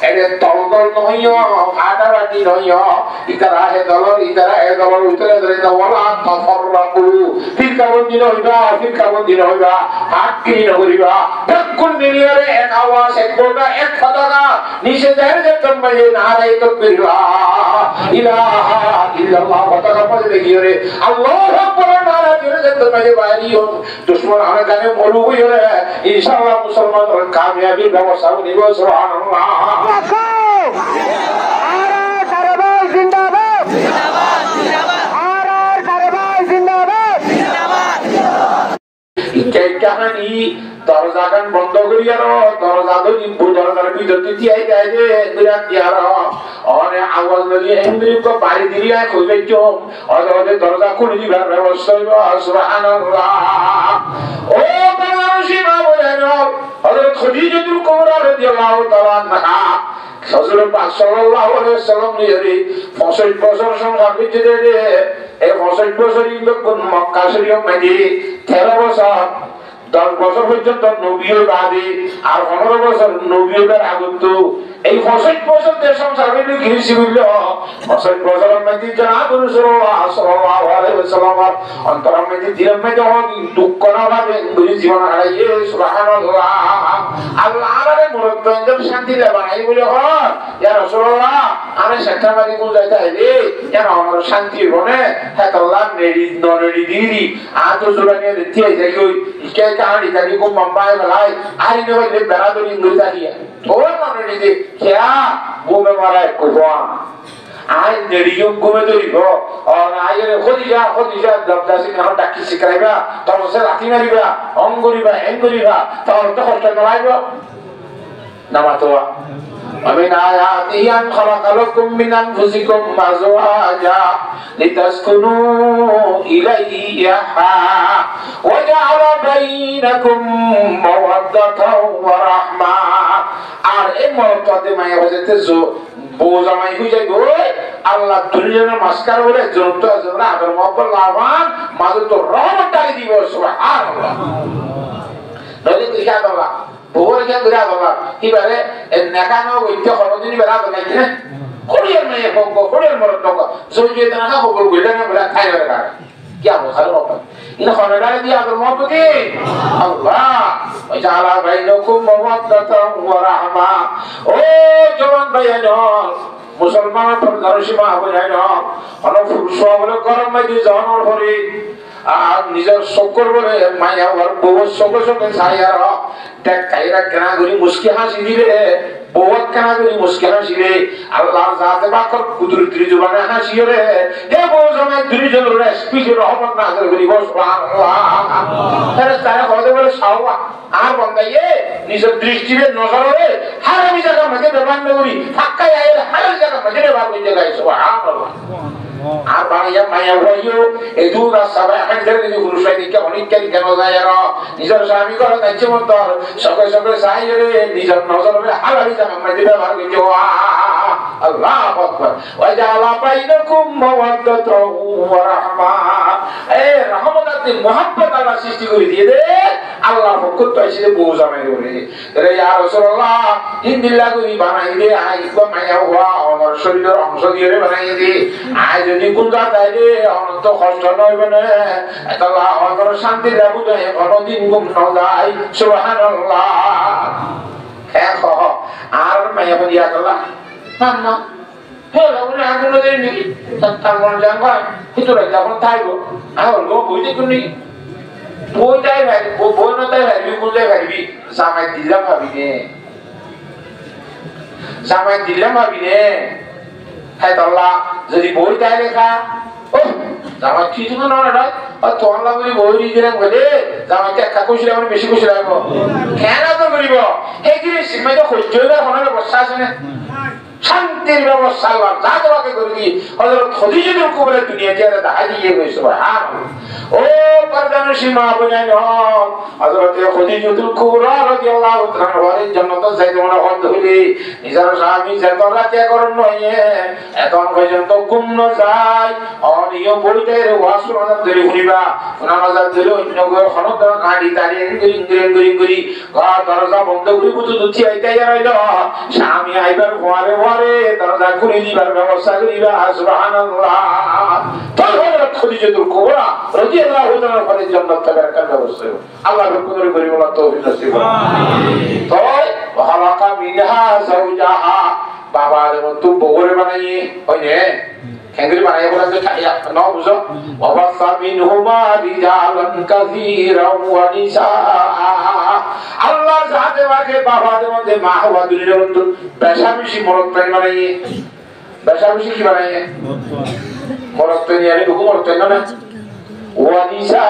এনে তলদল নহিও ফাটাফাটি নহিও ইতারা হে দলর উত্তরে ধরে ওয়ালা তাফাররাকু ফিরকাবন্দি নহিবা হাক্কি নগরিবা কোন দিনিয়ারে এক আওয়াজ এক গোটা এক পতাকা নিচে যায় যে তোমরা নারাই তাকবীর ইলাহা ইল্লাল্লাহ পতাকা পড়ে গিয়ে আল্লাহু আকবার নারা দিয়ে যে তোমরা বাইরিও দুশমন আমার গানে মরু হইরে ইনশাআল্লাহ মুসলমানদের কামিয়াবি ব্যবস্থা নিব সুবহানাল্লাহ আরে সারাবাই জিন্দাবাদ জিন্দাবাদ জিন্দাবাদ আরে সারাবাই জিন্দাবাদ জিন্দাবাদ এই কাহিনী দরজাগান বন্ধ করিয়া দরজা ধরি দরজার ভিতর দিয়াই যায় যে বিরাট ইয়ার অনে আওয়াজ লই এমনি কো বাড়ি দিয়া কইবে জম ওদের দরজা খুলে দিবার ব্যবস্থা হইব সুবহানাল্লাহ ও মানুষই মা বলেন হযরত খদিজাতুল কুবরা রাদিয়াল্লাহু তাআলা আনহা হযরত পাক সাল্লাল্লাহু আলাইহি ওয়াসাল্লাম নিয়ে 65 বছর সংসার বিচিতে এই 65 বছরই কোন মক্কা শরীফ মধ্যে 13 বছর 10 বছর পর্যন্ত নবীও বাদে আর 15 বছর নবীও আগত এই 65 বছর দেশ সংসার হইল কি হইল 65 বছরের মধ্যে জনাব রাসূলুল্লাহ সাল্লাল্লাহু আলাইহি ওয়াসাল্লাম অন্তরের মধ্যে দিলের মধ্যে দুঃখ না ভাবে জীবন হারাইয়ে সুবহানাল্লাহ আল্লাহ আরে মুরত পঞ্জাব শান্তি লাগাই বলে হয় ইয়া রাসূলুল্লাহ আমি সেটাবারি কোন যাইতে আইলে ইয়া আমার শান্তি বনে হ্যাঁ আল্লাহ নেড়ি নড়ি দিদি আজ জোরানে দিতে যাই কই কে কাহানি কানি কো মাম্বাই গলাই আই নে বলে বেরাদরি ইংরেজি দিয়া তোর নড়ি দি क्या घूमे मारा है कुफान आज नेड़ियों घूमे तो रिबो और आज रे खुदिजा दबदासी ना डाकी सिकराइबा तब से लाठी मारिबा अंगुरिबा तब तो कष्ट कराइबा नामातोआ ومن آياته أن خلق لكم من أنفسكم أزواجا لتسكنوا إليها وجعل بينكم مودة ورحمة আর এই মহত্বতে মায়া বাজাতে বোঝামাই হয়ে যায় গো আল্লাহ দুনিয়ার মাসকার বলে জনন্ত জনরা আদর মহব্বত লাভান মাঝে তো রহমত টাকে দিব সুবহানাল্লাহ নইলে কি আল্লাহ বহু কে গুরা বাবা কিবারে নেকানো ওইতে খরদিনি বেলা বানাইছে না কোড়িয়ার মেয়ে কোড়িয়ার মরদ নক সৌজে তানা খবর গইলা না বলা খাই বেলা কি আমো সারা বাবা ইনা খনডারে দিয়া আদর মহব্বতে আল্লাহ ওয়াজালা বাইনাকুম মাওয়াদাতান ওয়া রাহমা ও জওয়ান ভাইয়ান মুসলমান পরদারশিমা হইয়ান অন ফুরসা বলে গরম মাই জানোর পরে আর নিজের সকর বলে মায়া ওর বউ সকর সঙ্গে ছায়ার দেখ কাইরা কেনা করি মুস্কি হাসি দিলে বউ কেনা করি মুস্কি হাসি রে আল্লাহর জাতে বাকর কুদরতি জবানে হাসি রে হে বউ জমে দুইজন রে স্পিকের রহমত নাযিল করি সুবহানাল্লাহ তারা কথা বলে সাওয়া আর বন্দাইয়ে নিজের দৃষ্টিতে নজরে হারামি জায়গা মধ্যে ব্যবহার করি ফাক্কাই আইলে হারামি জায়গা মধ্যে ব্যবহার করি জায়গায় সুবহানাল্লাহ আর বানিয়া মায়া হইও এদুরা সবাই এখন ধরে যদি পুরুষরা দিকে অনেক কেন যায় আর নিজের স্বামী করে কাছে মন্তর সকলে চাই রে নিজের নজরে হালালি জামা মধ্যে ব্যবহার করছে আল্লাহু আকবার ওয়াজালা বাইনাকুম মাওয়াদাতান ওয়া রাহমা এই রহমতাতে মুহাব্বত আল্লাহ সৃষ্টি করে দিয়ে দে আল্লাহর পক্ষ থেকে এসে বউ জামাই করে রে ইয়া রাসূলুল্লাহ ইন্দিল্লাহ করি বানাই দে আই কো মায়া হওয়া আমার শরীরের অংশ দিয়ে বানাই দে আই যদি গুণা তাইলে অনন্ত কষ্ট নইবে না আল্লাহ আমার শান্তি রাখু দেয় কোনদিন গুম না যায় সুবহানাল্লাহ হ্যাঁ আর মায়া বলিয়া গলা না হে ওরে আগুন দেই নি তাঙ্গন জাঙ্গা হিতরে যখন থাইবো আর লো বইতে কোনি বইটাই ভাই বই না তাই ভাই কোনটাই ভাবি জামাই দিলাম ভাবি নে হ্যাঁ আল্লাহ যদি বইটাই লেখা ও জামাই ঠিক না না আর তোর লাগি বই দিলেন বলে জামাইকে একা খুশি লাগবে বেশি খুশি লাগবে কেন তো করিব এই জিনিস সিমাই তো সহ্য হইবা কোন বসা আছে না শান্তির ব্যবস্থা আল্লাহ যা তোমাকে করে দিয়ে হযরত খদিজাতুল কুবরা দুনিয়াতে আর দেখা দিয়ে গেছে সুবহানাল্লাহ ও পর্দার সীমা বজায় হন হযরত খদিজাতুল কুবরা রাদিয়াল্লাহু তাআলা ওয়ারিন জান্নাতে যাইতে মনে হদ হইলে নিজের স্বামী যেতরা কে করন নয় এখন পর্যন্ত ঘুম না যায় অনিয় বইতের ওয়াসুনা ধরে শুনিবা নামাজ ধরে অন্য গো খনদ গাড়ি দাঁড়িয়ে গরি ঘর দরজা বন্ধ করে বুঝু দুচি আইতে যাইলো স্বামী আইবার ঘরে ঘরে দরজা খুলে দিবার ব্যবস্থা করিবা সুবহানাল্লাহ তো হযরত খদিজাতুল কুবরা রাদিয়াল্লাহু তাআলা পরে জান্নাত থাকার ব্যবস্থা আল্লাহ হুকুমের করি বলা তৌফিক নসিব আমিন তো ওয়ালাকা মিনহা যাওজাহা বাবার মতো বগরে বানাইয়ে ওইনে কেঙ্গরি বানাইয়ে বলা যে খাইয়া ন বুঝো ওয়াসা মিনহুমা রিজালান কাসীরা ওয়া নিসা আল্লাহ জাতে বাকে বাবার মধ্যে মা হওয়া দুনিয়ার মধ্যে বেশাবেশি মরদ তাই বানাইয়ে বেশাবেশি কি বানাইয়ে মরদ তাই নিয়ে হুকুম মরদ তাই না ওয়া নিসা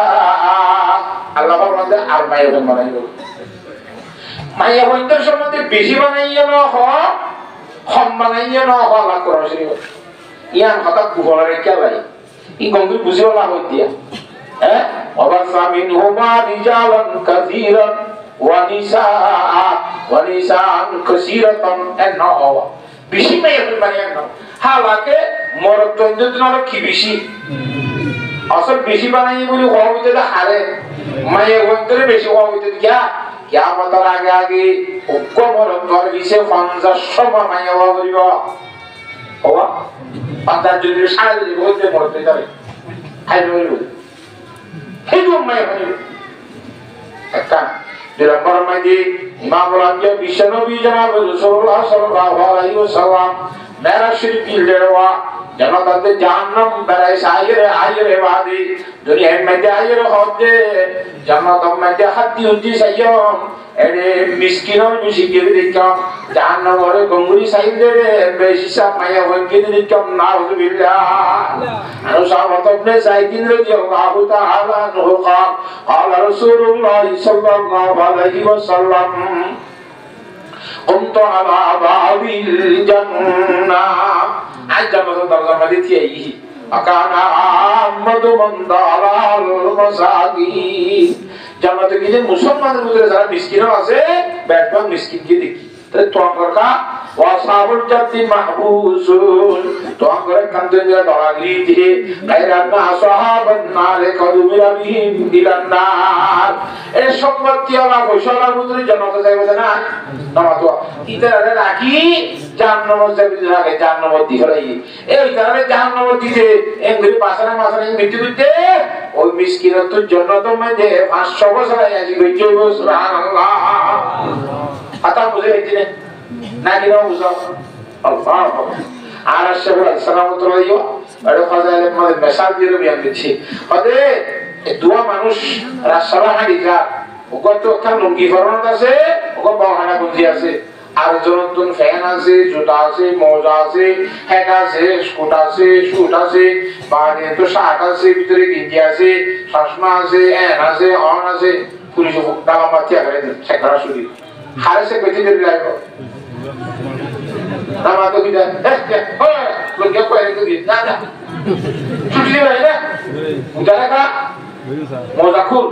আল্লাহ বাবার মধ্যে আর মায়ের বানাইলো মাইয়া বন্ধের সম্বন্ধে বেশি বানাইয়া না হয় হম বানাইয়া না হয় আল্লাহ কোরআন শরীফ ইয়ান হঠাৎ কুফলারে কে লাগে ই গঙ্গি বুঝিও না হই দিয়া হ্যাঁ ওয়াবাসা মিনহুমা রিজালান কাসীরান ওয়া নিসাআন কাসীরাতান এন হওয়া বেশি মাইয়া বানাইয়া না হালাকে মরদ বন্ধের জন্য কি বেশি আসল বেশি বানাই বলি হওয়া হইতে হারে মাইয়া বন্ধের বেশি হওয়া হইতে কিয়া কিয়ামতের আগে আগে উগ্র তোর বিশে 50 মাইয়া হওয়া করিব হওয়া 50 যদি সারা যদি বলতে মরতে যাবে হাই বলিব হেদু মাইয়া হইব একটা দুই নম্বর মাইদি ইমামুল আম্বিয়া বিশ্বনবী জনাব রাসূলুল্লাহ সাল্লাল্লাহু আলাইহি ওয়াসাল্লাম মেরাজ শরীফ দিলদেরওয়া জান্নাতে জাহান্নাম বেরাই আইরে বাদি দুনিয়ার মধ্যে আইরে হদে জান্নাতের মধ্যে হাতি উদ্দি সাইয়ম এরে মিসকিনর মিসকিন দিকাম জাহান্নামের গঙ্গুরি সাইদে বেশি সব মায়া হইকে দিকাম নাউযুবিল্লাহ আনো সাহাবাত ইবনে সাইদিন রাদিয়াল্লাহু তাআলা আনহু قال رسول الله صلى الله عليه وسلم قمت على باب الجنة عجبت الدرجة دي أكان أحمد من دار المساكين জান্নাতে গিয়ে মুসলমানদের মধ্যে যারা মিসকিন আছে ব্যাটম্যান মিসকিন কে দেখি তাই তোমার কা ওয়াসাবুল জাতি মাহবুসুন তোমার কান্দে যা দরাগলি দিয়ে গায়রানা সাহাবান নারে কদুমিরা বিহিম ইলান্নার এই সম্পত্তি আলা ফয়সালা মুদ্রি জান্নাতে যাইবে না নামাতো ইতারে রাখি জান্নাত যাবে আগে জান্নাত দি হলাই এই কারণে জান্নাত দিতে এমনি পাছানা মাছানা মৃত্যু দিতে ওই মিসকিনের তো জান্নাত মধ্যে 500 বছর আইজি গইছে সুবহানাল্লাহ আতা বুঝে দিনে না কি না বুঝাও আল্লাহ আর আশরাফুল সালামাতুল্লাহ ইয়া আর ফাজাইলের মধ্যে মেসাল দিয়ে বিয়ান দিচ্ছি ওদে দুয়া মানুষ রাসূলুল্লাহ হাদিসা ওগত একটা লুঙ্গি ফরনত আছে ওগো বাহানা গুঞ্জি আছে আর জনতুন ফ্যান আছে জুতা আছে মোজা আছে হ্যাট আছে স্কুট আছে শুট আছে বাইরে তো শার্ট আছে ভিতরে গেঞ্জি আছে চশমা আছে এন আছে অন আছে পুলিশ দাম মাতিয়া করে সেকরা শুধু হারেছে পেটি দিয়ে লাইব নামা তো কি দেয় লোক কে কই রেখে দিই না না ছুটি দিবে না উদারা কা মোজা খুল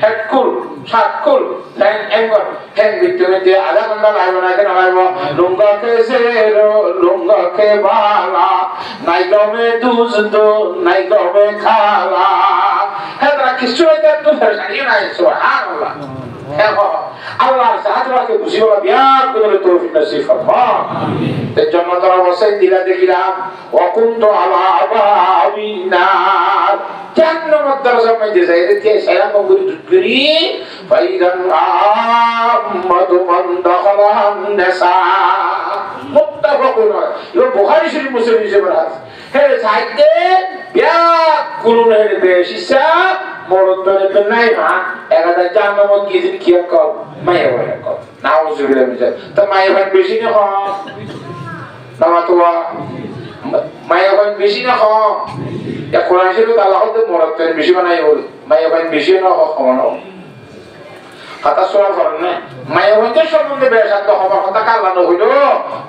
হেড খুল শার্ট খুল ফ্যান এঙ্গর ফ্যান ভিতরে দিয়ে আধা ঘন্টা লাইব না কেন লাইব লুঙ্গা কে সেরো লুঙ্গা কে বালা নাই গমে দুজদ নাই গমে খালা হেদরা কিছু একটা তো ফেরসানি নাই সুবহানাল্লাহ আল্লাহর সাহায্যকে খুশি হলো বিয়ার করে তৌফিক নসিব ফরমা আমিন এই জন্য তোরা বসে দিলা দেখিলাম ওয়াকুনতু আলা আবাবিনার জান্নাত দরজা মধ্যে যাইতে কে সালাম করে দুকরি ফাইদান আম্মাদু মান দাখালান নাসা মুত্তাফাকুন ইয়া বুখারী শরীফ মুসলিম হিসেবে আছে হে সাইতে বিয়া কুরুন হে বেশিসা মরদরে তো নাই না একাদা জান্নাত গিয়ে কি কর মায়া বলে কর নাউজুবিল্লাহ মিন তো মায়া ভাই বেশি না হয় নামাতোয়া মায়া ভাই বেশি না হয় এ কোরআন শরীফে আল্লাহ তো মরদরে বেশি বানাই বল মায়া ভাই বেশি না হয় খাওয়ানো কথা শোনা করেন না মায়াবন্ধের সম্বন্ধে বেশাদ্দ হবার কথা কাল্লানো হইল,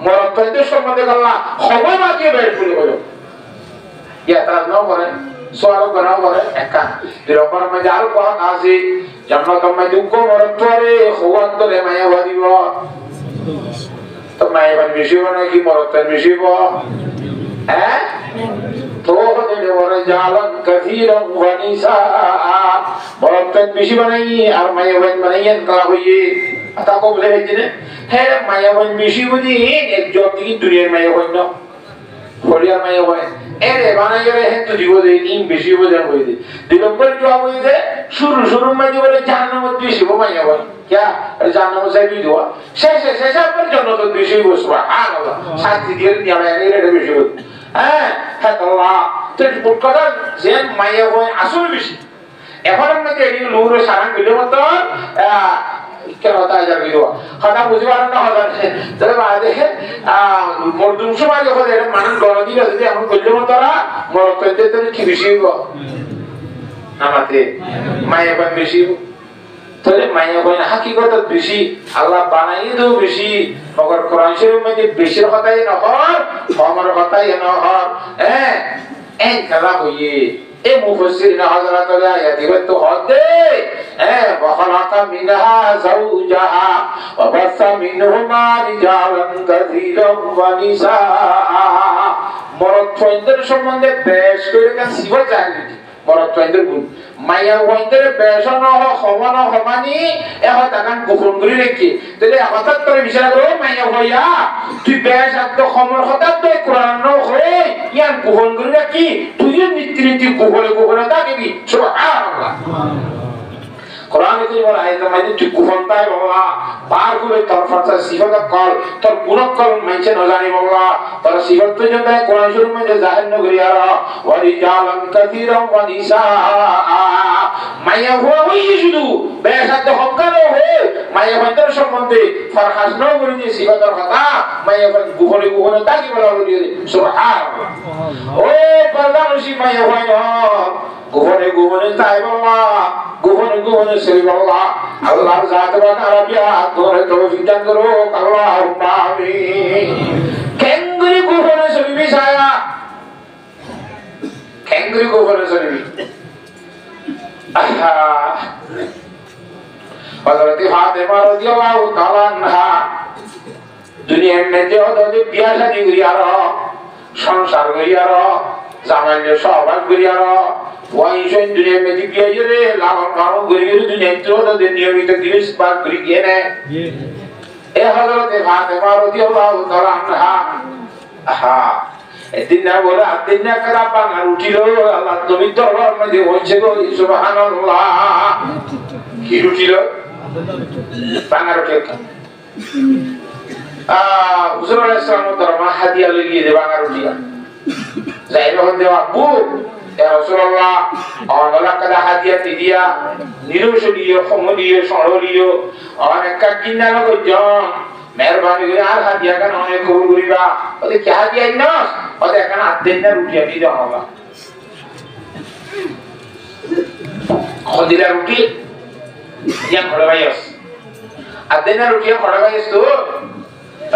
মরত্বদের সম্বন্ধে কাল্লা সময় মাতিয়ে বেশ বলে হইল। ইয়াত্রাজ নাও করে, সোয়ালো করাও করে, একা দুই রকমের মধ্যে আরো কথা আছে, জান্নাতের মধ্যে উগ্র মরত্বরে হওয়ান্তরে মায়াবা দিব। তো মায়াবান বেশি হবো নাকি মরত্বের বেশি হবো? হ্যাঁ তো জালান কাসীরান ওয়া নিসা মরত্বের বেশি বানাই আর মায়াবান বানাইয়েন কা হইয়ে তা কো বলে হইছে হ্যাঁ মায়াবান বেশি বুঝি একজন কি দুনিয়ার মায়াবান না ফরিয়া মায়াবান এরে বানাইয়ে হে তো জীব দেই ইন বেশি বুঝান হই দে দুই নম্বর জবাব হই দে শুরু মাঝে বলে জাহান্নামত বেশি হবো মায়াবান क्या জাহান্নাম से भी दुआ শেষে পর জান্নাত বেশি হবো সুবহানাল্লাহ শান্তি দিয়ে নিয়া এর বেশি হবো হ্যাঁ হ্যাঁ আল্লাহ তো কথা যে মায়া হয় আসল বেশি এখন আমাকে এই লুরে সারান দিলে মত কেন তা যা গিলো কথা বুঝবার না হলো তবে বাদে মরদুম সময় যখন এর মান গণ দিলে যদি এখন কইলে মতরা মরতে তো কি বেশি হবো আমাতে মায়া হয় বেশি তাহলে মায়া হয় হাকিকত বেশি আল্লাহ বানাই দেও বেশি মগর কোরআন শরীফের মধ্যে বেশির কথাই না হয় কমের কথাই না হয় এই কালা হইয়ে এই মুফাসসিরিন হযরত আয়াত তো হদে ওয়াখালাকা মিনহা যাওজাহা ওয়া বাসা মিনহুমা রিজালান কাসীরান ওয়া নিসা মরত্বদের সম্বন্ধে বেশ করে কেন সিবা জানি মরত্বদের গুণ মায়া ওয়াইদের বেশন হওয়ানো হমানি এখন তাকান গোপন করে রেখে তাহলে হঠাৎ করে বিচার করো মায়া হইয়া তুই বেশ আত্ম সমর হঠাৎ তুই কোরআন হই ইয়ান গোপন করে রাখি তুইও নীতি গোপনে থাকবি সুবহানাল্লাহ কোরআন কি বলা আয়াত মানে তুই গোপন তাই বাবা পার করে তোর ফাতা সিফাত কল তোর গুণক কল মাইছে না জানি বাবা তোর সিফাত তো জন্য কোরআন শরীফ মধ্যে জাহির ন করি আর ওয়া রিজালান কাসীরান ওয়া নিসা মায়া হই শুধু বেশাদ্দ হকারো হে মায়া ভাইদের সম্বন্ধে ফরহাস ন করি যে সিফাতের কথা মায়া ভাই গোপনে তাকি বলা হলো সুবহানাল্লাহ ও পরদানশী মায়া ভাই গোপনে তাই বাবা গোপনে সেই বাবা আল্লাহর জাত বানা আরাবিয়া তোরে তৌফিক দান করো আল্লাহুম্মা আমিন কেঙ্গুরি গোপনে সরিবি ছায়া কেঙ্গুরি গোপনে সরিবি আহা হযরত ফাতেমা রাদিয়াল্লাহু তাআলা আনহা দুনিয়ার মধ্যে ওদের বিয়া শাদী করিয়ার সংসার করিয়ার জামাইলে সহবাস করিয়ার ওয়াইশন দুনিয়া মে দিবিয়া রে লালন পালন করিয়ে দুনিয়া তো ওদের নিয়মিত দিবস পার করি গিয়ে না এ হযরত ফাতেমা রাদিয়াল্লাহু তাআলা আনহা আহা এদিন না বলে আদিন না করা বাঙার উঠিল আল্লাহ নবী দরবার মধ্যে হইছে গো সুবহানাল্লাহ কি উঠিল বাঙার উঠে হুজুর আলাইহিস সালাম দরবার হাদিয়া লাগিয়ে দে বাঙার উঠিয়া যাই রহন দেওয়া আব্বু ইয়া রাসূলুল্লাহ আওয়ালা কাদা হাদিয়া দিয়া নিরুশলীয় সমলীয় সরলীয় অনেক কিনা লোক জন মেহরবানি করে আর হাদিয়া কেন অনেক কবুল করিবা ওদের কি হাদিয়া নস ওদের এখন আদিন না রুটি আনি দেওয়া হবে খদিলা রুটি ইয়া খড়া ভাইস আদিন না রুটি খড়া ভাইস তো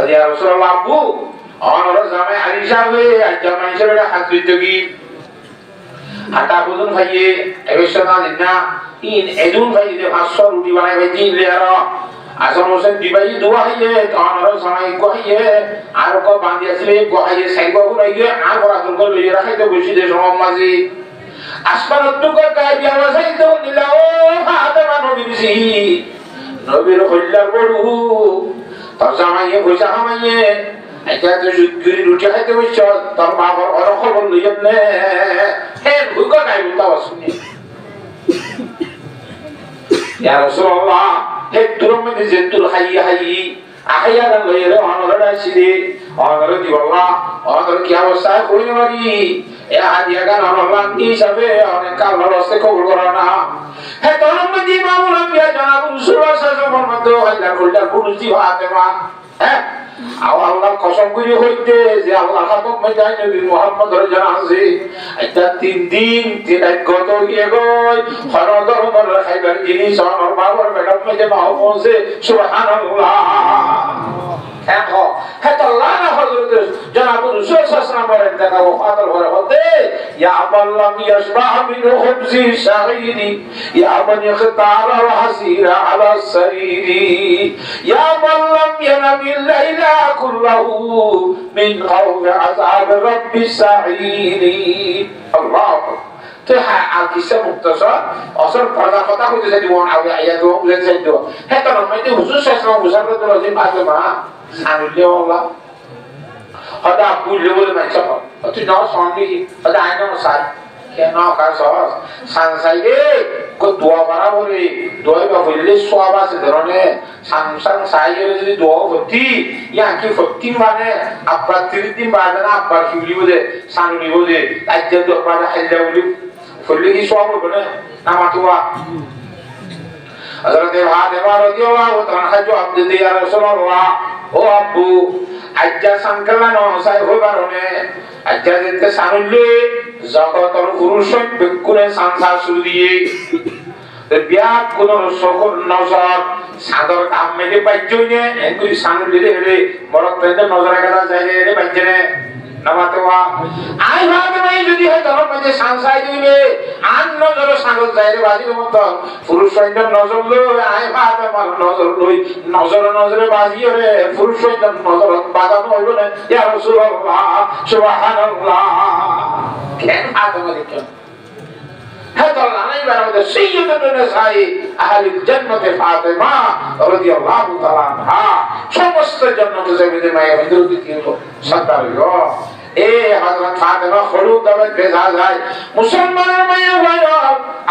ইয়া রাসূলুল্লাহ আব্বু অনর জামাই আলী সাহেব জামাই সাহেব হাজরিত কি হাটা বুদুন ভাইয়ে এবেশনা দিনা ইন এদুন ভাইয়ে 500 রুটি বানাই ভাই দিন লেয়ার আসন হোসেন দিবাই দোয়া হইয়ে অনর জামাই কইয়ে আর কো বাঁধি আসলে কইয়ে সাইবা গুনাইয়ে আর বড় দুর্গ লইয়ে রাখাইতে বসি দে সমাজ মাঝি আসমানত কো কাই বিয়া বাসাই তো নিলাও ফাতেমা নবীজি নবীর কল্যাণ বড়ু তার জামাইয়ে পয়সা কামাইয়ে এটা তো জুরি রুটি খাইতে বসছ তোর বাবার অর খবর লইয়া নে হে ভুক গাই বলতাও শুনি ইয়া রাসূলুল্লাহ হে তুরম মে জেতুল হাই আহাইয়া গান লইরে অনর আসিরে অনর দিওয়াল্লাহ অনর কি অবস্থা কইনি মারি এ হাদিয়া গান অনর হিসাবে অনেক কাল রসে কবুল করো না হে তুরম মে ইমামুল আম্বিয়া জনাব রাসূলুল্লাহ সাল্লাল্লাহু আলাইহি ওয়াসাল্লাম আল্লাহ কল্যাণ পুরুষ ফাতেমা হ্যাঁ আল্লাহ কসম করে হইতে যে আল্লাহ খাতম মেজাই নবী মুহাম্মদের জানা আছে এটা 3 দিন 3 রাত গত গিয়ে গই হর ধর্মের খাইবার জিনিস আমার বাবার ম্যাডাম মেজে মাও পৌঁছে সুবহানাল্লাহ দেখো হেত আল্লাহ না হযরত জনাব রাসূল সাল্লাল্লাহু আলাইহি দেখা ওয়াফাতের পরে হতে ইয়া আল্লাহ ইয়াশবাহ মিন হুবজি শাগীরি ইয়া মান ইখতারা ওয়া হাসিরা আলা সারিরি ইয়া আল্লাহ ইয়ানামিল লাইলা কুল্লাহু মিন খাউফ আযাব রাব্বিস সাঈরি আল্লাহ তো হ্যাঁ আর কিসে মুক্তসর অসর পর্দা কথা কইতে দিওন আগে আয়াত ও বুঝে যাইতো হেত না মানে হুজুর সাল্লাল্লাহু আলাইহি ওয়াসাল্লাম যে পাশে মা সানুলে ওলা হদা বুঝলে বলে মাইছা তুই না সন্দি হদা আইনো সাই কেন কাজ সানসাইদে কো দোয়া করা বলে দোয়া বা বললে সব আছে ধরনে সানসান সাইয়ের যদি দোয়া হতি ইয়া কি হতি মানে আব্বা 30 দিন বাদে না আব্বা কিউলি বলে সানুলি বলে আজকে তো বাদে হাইলা বলি বললে কি সব হবে না নামাতুয়া হযরত ফাতেমা রাদিয়াল্লাহু তাআলা জবাব দিতে ইয়া রাসূলুল্লাহ ও আব্বু আজ্জা সংকলন সাই হবারনে আজ্জা যেতে সানুলে জগতর পুরুষ বিকুলে সংসার শুরু দিয়ে বিয়া কোন সকল নজর সাদর কামে পাইজইনে এগুলি সানুলে রে বড় পেতে নজর রাখা যায় রে পাইজনে নামাতোয়া আই ভাবে নাই যদি হয় তখন মধ্যে সংসার দিলে আন নজর সাগর যায় রে বাজির মত পুরুষ সৈন্য নজর লই আই ভাবে আমার নজর লই নজরে বাজি রে পুরুষ সৈন্য নজর বাজানো হইব না ইয়া রাসূলুল্লাহ সুবহানাল্লাহ কেন আদমে কেন هذا العنين بعد سيدة النساء أهل الجنة فاطمة رضي الله تعالى عنها সমস্ত জান্নাত যাবে মায়ের ভিতর দিকে সাদারিও এ হযরত ফাতেমা খলুদ দাবে বেজা যায় মুসলমানের মায়ের ভাই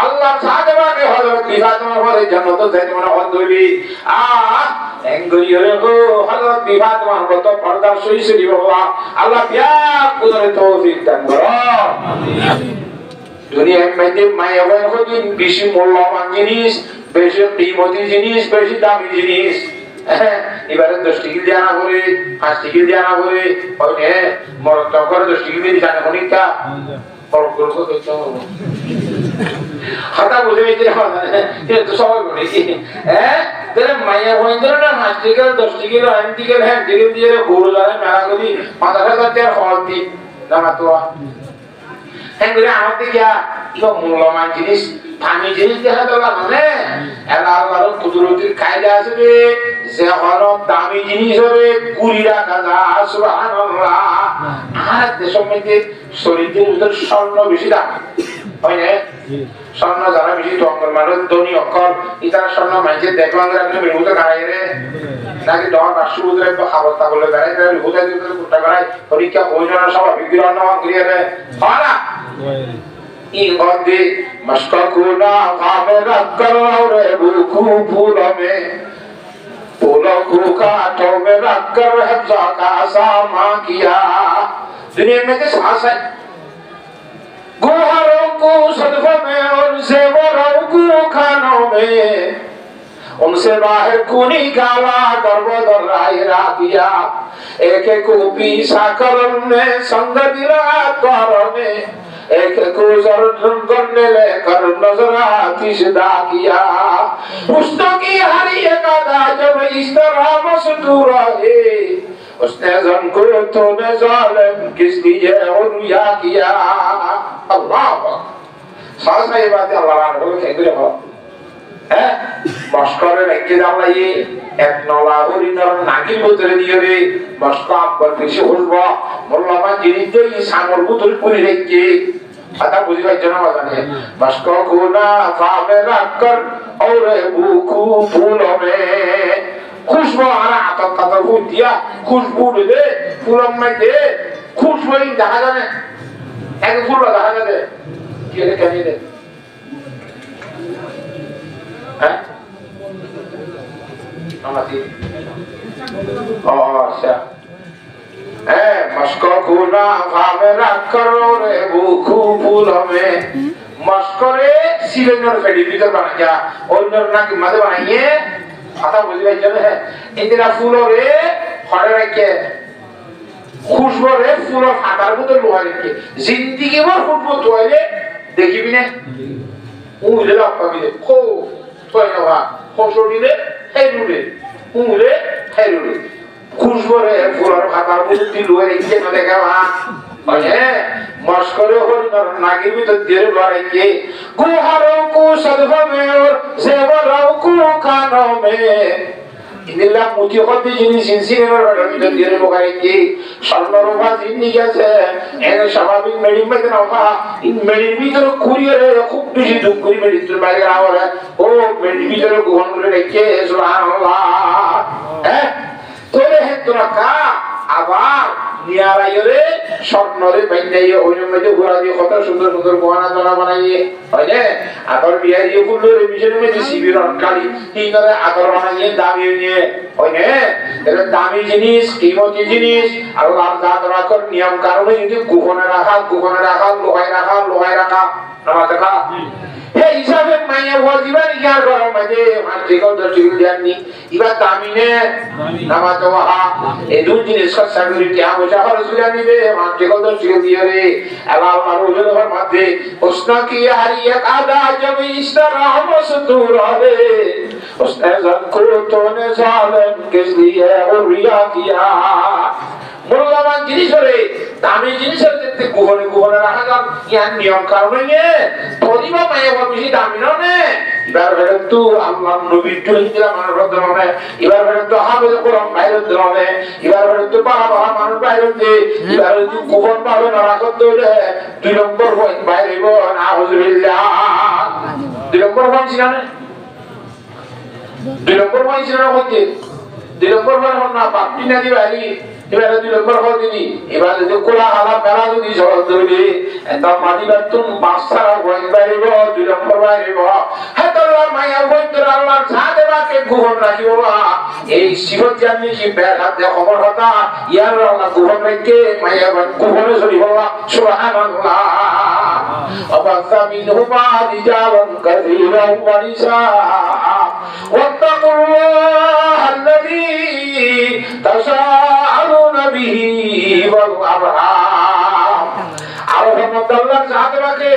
আল্লাহ ফাতেমাকে হযরত ফাতেমা বলে জান্নাত যাইতে মানে অন্ধলি এঙ্গরিয়রে গো হযরত ফাতেমার কত পর্দা সইসরি বাবা আল্লাহ বিয়া কুদরত তৌফিক দান করো আমিন দুনিয়ার মধ্যে মায়াবান হদিন বেশি মূল্যবান জিনিস বেশি কিমতি জিনিস বেশি দামি জিনিস এবারে 10 টাকা দিয়ে আনা করে 5 টাকা দিয়ে আনা করে ওই মরত করে 10 টাকা দিয়ে জানা কোনিটা পরক করে তো হাতা বুঝে নিতে হবে এটা তো সবাই বলে কি তাহলে মায়া হইন্দর না 5 টাকা 10 টাকা 8 টাকা হ্যাঁ টাকা দিয়ে ঘুরে যায় মেলা করি 5000 টাকা খরচ দি জানা তো এগুলো আমাদের কি মূল্যবান জিনিস দামি জিনিস দেখা দরকার মানে আল্লাহর কুদরতের কায়দা আছে যে হলো দামি জিনিস হবে 20 টাকা সুবহানাল্লাহ আর দেশের মধ্যে শরীরের ভিতর স্বর্ণ বেশি দাম হয় না স্বর্ণ যারা বেশি জঙ্গল মানুষ ধনী অক্ষর এটা স্বর্ণ মাইজে দেখলাম আপনি বিভূত গাড়াই রে নাকি দশ 500 বুঝলে তো খাবার তা বলে বেড়াই তাহলে বিভূত দিতে কুটা গাড়াই পরীক্ষা প্রয়োজন স্বাভাবিক বিরণ ক্রিয়া রে হয় না ইগদে মশকুনা ভাবে রাখকর রে বুকু ফুলো মে ফুলো কাঠো মে রাখকর হজা কা সামা কিয়া दुनिया में के सांस है गुहारों को सदफे में उनसे वरों को खानों में उनसे बाहर को निकाला गर्भोदर रायरा किया एक को पीसा करने संग दिला करने एक को जरूर करने लेकर नजर आतिशदा किया पुस्तों की हर एक अदा जब इस तरह मसदूर है उसने जन को तूने जालिम किस लिए उन्या किया अल्लाह सास ये बात अल्लाह ने बोले कहते हो हैं मस्करे रखे दाला ये एक नौलाहुरी नर नागी बुतरे दिए रे मस्का पर किसी हुलवा मुल्लामा जिनिस तो ये सामर बुतरे पूरी रखे आता बुझी भाई जना वाला ने मस्का को ना फामे रखकर और बुकु फूलों में खुशबू आना आता कतर फूल दिया खुशबू दे फूलों में दे खुशबू इन जहाँ जाने एक फूल लगा जाने ये क्या नहीं दे हैं नमाज़ी अच्छा मस्को खुना भावे रखकर रे बुकु फूलों में मस्कोरे सिलेंडर फेडी भीतर बना क्या और नर ना की मदद बनाइए आता बुझे भाई चले हैं इंदिरा फूलों रे হরে রেখে খুশবরে ফুলের ফাটার ভিতরে লোহা রেখে জিন্দিগি ভর ফুটবো তোয়াইলে দেখিবি না উলে লাপাবি রে খো তোয় না খসড়িলে হেরুলে উলে হেরুলে খুশবরে ফুলের ফাটার ভিতরে লোহা রেখে না দেখা ওহে মস্করে হরিণর নাগির ভিতর দিয়ে লোহা রেখে গুহারো কু সদভাবে ওর জেবরাও কু কানো মে ইদিলা মুতি হতে জিনিস ইনসিনের ভিতর দিয়ে লোহা রেখে স্বর্ণরূপা জিনিস আছে এর স্বাভাবিক মেডিম বাইতে না ইন মেডির ভিতরে কুড়িয়ে খুব বেশি দুঃখ করি মেডির বাইরে আওয়ারে ও মেডির ভিতরে গ্রহণ করে রেখে সুবহানাল্লাহ হ্যাঁ তোরে হে তোরা কা আবার নিয়ারাইরে স্বর্ণরে বাইন্দাইয়ে ওইর মধ্যে ঘোরা দিয়ে কত সুন্দর সুন্দর গহনা দানা বানাইয়ে হয়নে আদর বিহারিয়ে ফুলরে মিশনে মধ্যে শিবির অনকালি তিনরে আদর বানাইয়ে দামি নিয়ে হয়নে এর দামি জিনিস কিমতি জিনিস আল্লাহর জাত রাখার নিয়ম কারণে যদি গোপনে রাখা লোহায় রাখা নামাজ রাখা এই হিসাবে মাইয়া ওয়াজিবানি কার গরম আছে মাত্রিকল দর্শিল জানি ইবা দামিনে নামাজ ওয়া এই দুই জিনিস সাগরিটি আমজা রাসূলুল্লাহ নিবে মাত্রিকল দর্শিল দিয়ে রে আল্লাহ মারুজের মধ্যে উসনা কি হারিয়া কাদা জব ইসরা মসতুর রে উসনে জান কো তোনে জালেম কিস লিয়ে রিয়া কিয়া মূল্যবান জিনিস রে দামি জিনিসের যেতে গোপনে রাখা যান ইয়ার নিয়ম কারণে পরিবা মায়ে বেশি দামি নয় এবার হলো তো আল্লাহ নবী তুইলা মানব ধরনে এবার হলো তো হাফেজ কোরআন বাইরে ধরনে এবার হলো তো বাবা মানুষ বাইরে দে এবার হলো তো গোপন ভাবে না রাখত দলে দুই নম্বর পয়েন্ট বাইরে গো নাউজুবিল্লাহ দুই নম্বর পয়েন্ট ছিল না দুই নম্বর পয়েন্ট ছিল না হচ্ছে দুই নম্বর পয়েন্ট না বাপটি না দিবালি এবারে দুই নম্বর হল দিদি এবারে যে কোলা হালা মেলা যদি জল ধরবে এটা মাদিবার তুম বাচ্চারা বই বাইব দুই নম্বর বাইব হ্যাঁ তোরা মায়া বই তোরা আল্লাহর সাথে বাকে গোপন রাখি বাবা এই শিবত জানি কি বের হাতে খবর হতা ইয়ার আল্লাহ গোপন রেখে মায়া বই গোপনে চলি বাবা সুবহানাল্লাহ আবাসা মিনহুমা রিজালান কাসীরান ওয়া নিসা ওয়াত্তাকুল্লাহ আল্লাযী তাসাআলুনা বিহি ওয়াল আরহাম আল্লাহর সাথে বাকে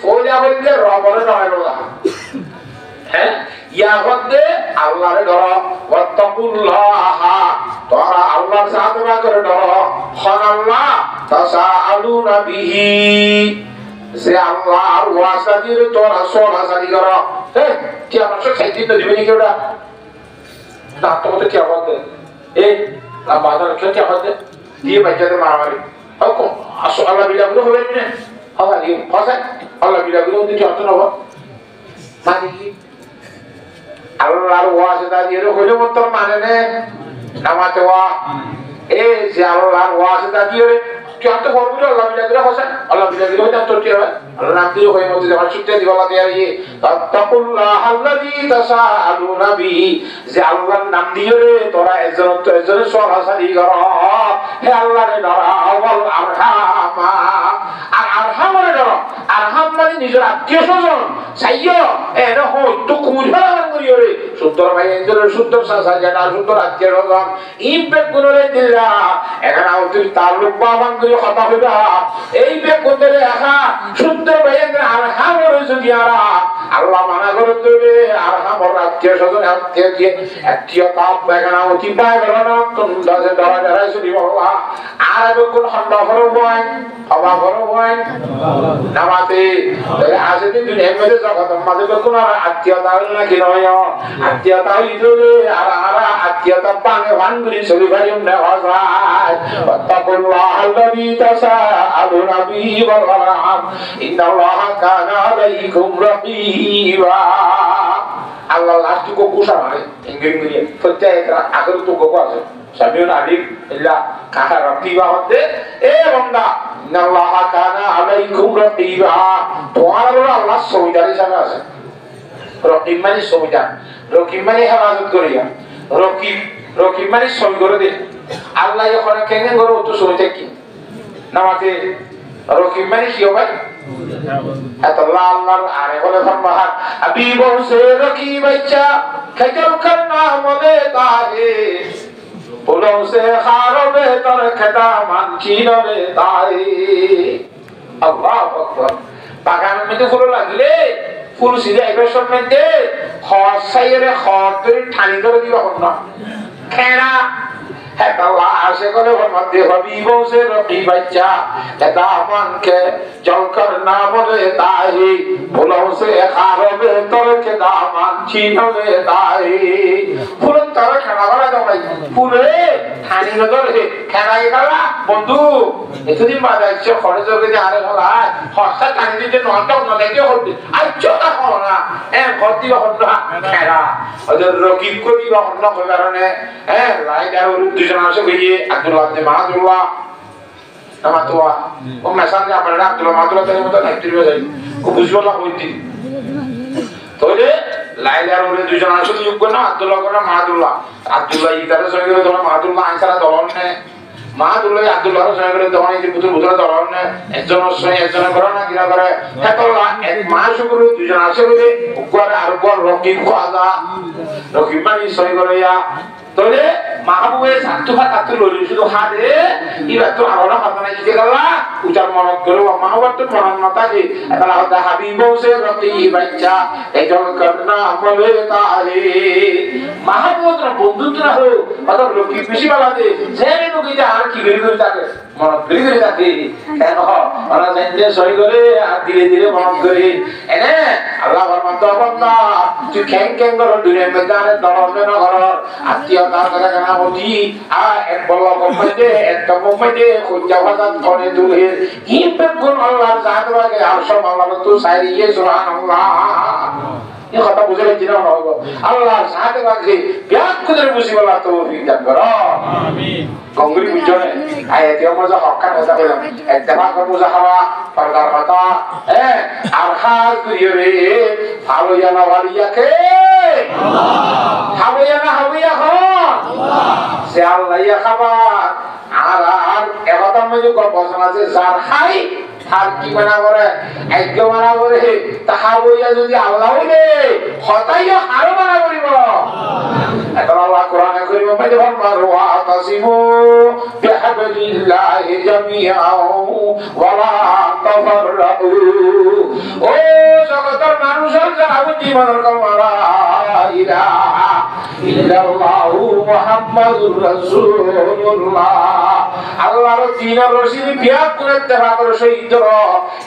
ফোলা বলতে রবরে নয় বাবা হ্যাঁ ইয়া হতে আল্লাহরে ডর ওয়াত্তাকুল্লাহ তোরা আল্লাহর সাথে বাকে ডর খানাল্লাহ তাসাআলুনা বিহি যে আল্লাহর ওয়াসা দিয়ে তোরা সোনা সারি কর হ্যাঁ কি আমার সব খাইতে তো দিবেনি কেউটা না তো তো কি হবে এই না বাজার খেতে হবে দিয়ে বাচ্চাদের মারামারি ওকো আসো আল্লাহ বিলাগুলো হবে না হবে কি ফসা আল্লাহ বিলাগুলো দিতে হতো না মানে আল্লাহর ওয়াসা দিয়ে হইলো মত মানে না নামাতে ওয়া এই যে আল্লাহর ওয়াসা দিয়ে Contoh formula Allah bila bila kosan Allah bila bila macam tu dia Allah nanti tu kau mesti jangan suka di bawah dia ni takullah alladhi tasaaluna bihi je Allah nam dia re tora ezon soal asari karo he Allah re dara awal arham re dara arham mani nijor attiyo sojon saiyo eno ho tu kujalan koriyo re suddor bhai enjor suddor sasa jana suddor attiyo sojon impe kunore dilla ekhana utir taluk baban কথা হইবা এই বেকুন্দরে রাখা সুন্দর ভাইয়ের আরহামর জুনিয়ারা আল্লাহ মানা করে দেবে আরহামর আত্মীয় স্বজন আত্মীয় দিয়ে আত্মীয় তাপ বেগানা অতি পায় বেগানা তোমরা যে ডরা ডরাই শুনি বাবা আর বেকুন হন্ডা ফরো হয় হবা ফরো হয় নামাতে আসে দিন দুনিয়া মধ্যে জগৎ মাঝে বেকুন আর আত্মীয়তা নাকি নয় আত্মীয়তা ইদরে আর আত্মীয়তা পানে ভাঙ্গুরি চলি ভাই নেওয়া যায় ওয়াত্তাকুল্লাহ আল্লাযী تساءلون به والأرحام إن الله كان عليكم رقيبا Allah last ko kusa mare ingri fotte ekra agar to go ase sabiun adik illa kaka raqiba hote e banda inna Allah kana alaikum raqiba tomar Allah soidari sana ase raqib mani soidar raqib mani hafazat koriya raqib mani soid kore de Allah yokone kengen goro to soite ki নামাতে রকিব মানে কি হবে এত লাল লাল আরে বলে ফরমাহাত আবি বসে রকিব আচ্ছা খজল করনা মনে তারে ফুলও সে খারবে তোর খেদা মানছি নবে তাই আল্লাহু আকবার বাগান মধ্যে ফুল লাগলে ফুল সিধা এগ্রেশন মধ্যে হসাইরে খতরি ঠানি ধরে দিবা না খেড়া হেতাল্লাহ আসে করে মধ্যে হবি বসে রবি বাচ্চা হেতা আমানকে জলকর না বলে তাই ফুলও সে খারবে তোর খেদা মানছি নবে তাই ফুল তোর খেলা করা দবাই ফুলে ঠানি ধরে খেলা গেলা বন্ধু এতদিন বাদে আসছে খরচ করে আরে হলা হস্তা ঠানি দিতে নটা নটাকে হতে আইছো তা হলো না ঘর দিবা হল না খেলা ওদের রকিব করিবা হল না কারণে লাইটার দুজন আসে গিয়ে আব্দুল্লাহ মাহাদুল্লাহ নামাতুয়া ও মেসান যা পড়া আব্দুল্লাহ মাহাদুল্লাহ তার মত নাইতে যাই ও বুঝবো না কইতি তাহলে লাইলার ওরে দুজন আসে যোগ না আব্দুল্লাহ করে মাহাদুল্লাহ আব্দুল্লাহ ইতারে সঙ্গে করে ধরে মাহাদুল্লাহ আইসারা দলন নে মাহাদুল্লাহ আব্দুল্লাহর সঙ্গে করে দলন এই পুত্র পুত্র দলন নে একজনের সঙ্গে একজনের করে না কিনা করে হেতল্লাহ এক মাস করে দুজন আসে বলে উপরে আর উপর রকিব খাজা রকিব মানে সঙ্গে করে ইয়া তাহলে মাহবুবের সাতুফা তাতে লরি শুধু হাতে ইবা তো আরো হাতে না ইতে গলা উচার মনত করে মাহবুব তো মনত না থাকে তাহলে হদা হাবিব সে রতি বাচ্চা একজন করনা বলে তারে মাহবুব তো বন্ধুত্ব না হো অত লোকি বেশি বালাতে জেনে লোকি যা আর কি গরি করে থাকে মনত গরি করে থাকে কেন ওরা জানতে সই করে আর ধীরে ধীরে মনত করে এনে আল্লাহ ফরমান তো বান্দা তুই কেন কেন করে দুনিয়ার মধ্যে দরনে না ঘর আত্মীয় তার কথা কেন বলছি আর এক বল্লা কমাইতে একটা কমাইতে খুঁজা ভাজা করে তুলে ইম্পে গুণ আল্লাহর জাত লাগে আর সব আল্লাহ তো সাইরিয়ে সুবহানাল্লাহ এই কথা বুঝে গেছি না আল্লাহর জাত লাগে ব্যাক করে বুঝি বলা তৌফিক দান করো আমিন কংগ্রি বুঝনে আয়াতে মজা হক্কান কথা বললাম একটা ভাগ মজা হাওয়া পরদার কথা আর খাস করিয়ে রে ভালো জানা ওয়ালিয়াকে আল্লাহ হাওয়া না হাওয়া সে আল্লাহ ইয়া খাবার আর একথা মধ্যে গল্প আছে যার খাই তার কি মানা করে এক মানা করে তাহা বইয়া যদি আল্লাহ হইলে হতাইয়া আরো মানা করিব এখন আল্লাহ কোরআনে করিব মধ্যে ফরমান ওয়া তাসিমু বিহাবলিল্লাহি জামিআন ওয়া লা তাফাররাকু ও জগতের মানুষের যারা জীবনের কমলা ইলাহা ইল্লাল্লাহু মুহাম্মাদুর রাসূলুল্লাহ আল্লাহর দ্বীনের রশিদ বিয়াত করে দেখা করে শহীদ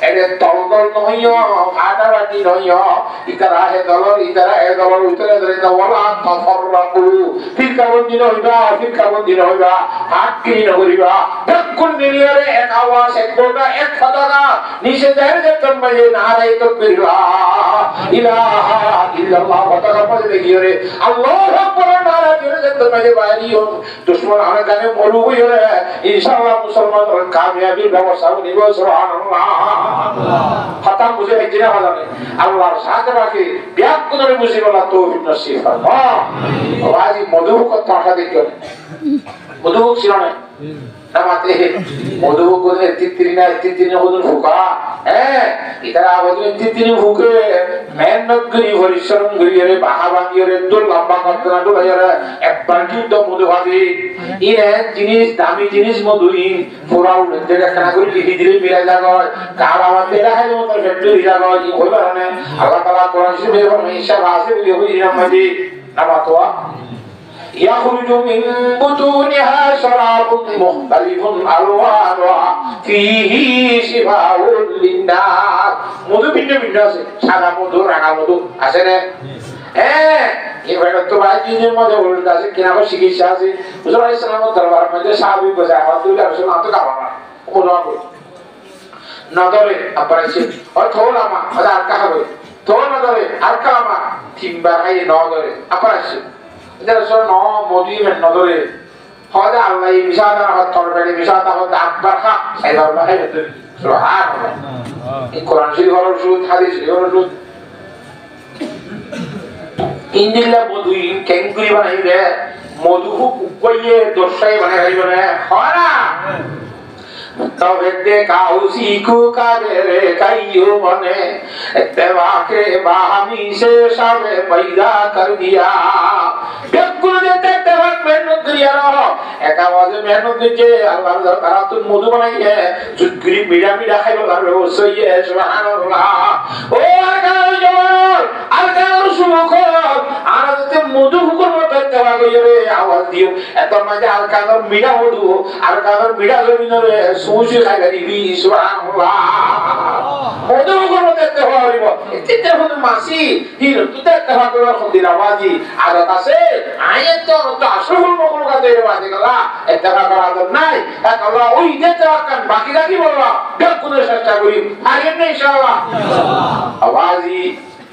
এর তলদল নহিও ফাটাবাটি নহিও ইতারা হে দলর ইতারা এ দলর উতরে ধরে ওয়ালা তাফাররাকু ফিরকা বন্দি হইবা হাত কি নগরিবা কোন মিলিয়ারে এক আওয়াজ এক গোটা এক পতাকা নিচে যায় যে তন্ময়ে নারায়ে তাকবীর ইলাহা ইল্লাল্লাহ পতাকা পড়ে গিয়ে রে আল্লাহু আকবার নারা দিয়ে যে তন্ময়ে বাইরিও দুশমন আনে কানে মরু হইরে ইনশাআল্লাহ মুসলমানদের কামিয়াবির ব্যবস্থা নিব সুবহানাল্লাহ খতম বুঝে গেছি না হলো আল্লাহর সাথে রাখি ব্যাক করে বুঝি বলা তৌফিক নসিব ফরমা আওয়াজি মধু কথা দেখো মধু ছিল না নামাতে মধু করে তিতিরিনা তিতিরিনা মধু ফুকা ইতারা মধু তিতিরি ফুকে মেহনত করি পরিশ্রম করি রে বাহা ভাঙি রে দোল লম্বা করতে না দোল রে একবার কিন্তু মধু ভাবি ইরে জিনিস দামি জিনিস মধুই পুরা উড়ে দেখা করে লিখি দিলে মিলা যায় কার আমাদের রাখাই মত ফ্যাক্টরি যায় কি হইবা না আল্লাহ তাআলা কোরআন শরীফে বলেন ইনশাআল্লাহ আছে বলি হই নামাজি নামাতোয়া يخرج من بطونها شراب مختلف ألوانها فيه شفاء للناس মধু ভিন্ন ভিন্ন আছে সাদা মধু রাঙা মধু আছে না এবারে তো বাজিনের মধ্যে উল্টা আছে কিনা আবার চিকিৎসা আছে হুজুর আলাইহিস সালামের দরবারের মধ্যে সাহাবী বসে আব্দুল্লাহ রাসূল আতো কাবানা কোন নদরে আপনাইছে আর থোলামা আর কাহাবে থোলা নদরে আর কালামা তিনবার খাই নদরে আপনাইছে যারা সব ন মোদি মেন নদরে হদা আল্লাহ মিশাদা হত তরবারি মিশাদা হত আকবার খা সাইবার বাহে সুবহানাল্লাহ এই কোরআন শরীফ হলো সুদ হাদিস হলো সুদ ইন্দিল্লা মধুই কেঙ্কুরি বানাইলে মধু উপয়ে দর্শাই বানাই বলে হরা तब देखा उसी को कादरे कईयों बने इत्तेबा के बाहमी से सबे पैदा कर दिया बिल्कुल देते इत्तेबा मेहनत दिया रहो एक आवाज़ मेहनत दीजिए अल्लाह ने कहा तुम मधु बनाई है जुगरी मीठा मीठा खाई लो लारे वो सही है सुभान अल्लाह ओ अरकान सुमुखो आराधते मधु हुकुम करते हुआ कोई रे आवाज़ दियो ऐसा मज़ा अरकान मीठा मधु अरकान मीठा ज़मीन रे सूची खाई करी भी सुभान अल्लाह मधु हुकुम करते हुआ रे वो इतने हुकुम मासी हिर तुते कहा कोई और खुदी नवाजी आदत से आये तो आशुल मुकुल का तेरे वादे कला इतना करादर नहीं कला वो इधर तराकन बाकी का की बोला बिल्कुल सच्चा कोई आगे नहीं इंशाअल्लाह आवाज़ी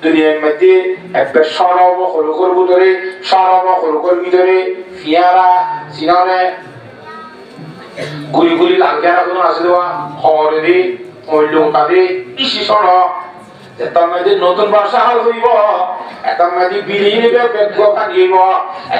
दुनिया में दे एक शराब व खुलकुल बुतरे शराब व खुलकुल बितरे फियारा सिनाने गुली गुली लाग गया ना कुछ ऐसे हुआ और दे और लोग का दे इसी शराब तमदी नूतन वर्षा हाल हुई वो तमदी बिल्ली ने बेगो का ये वो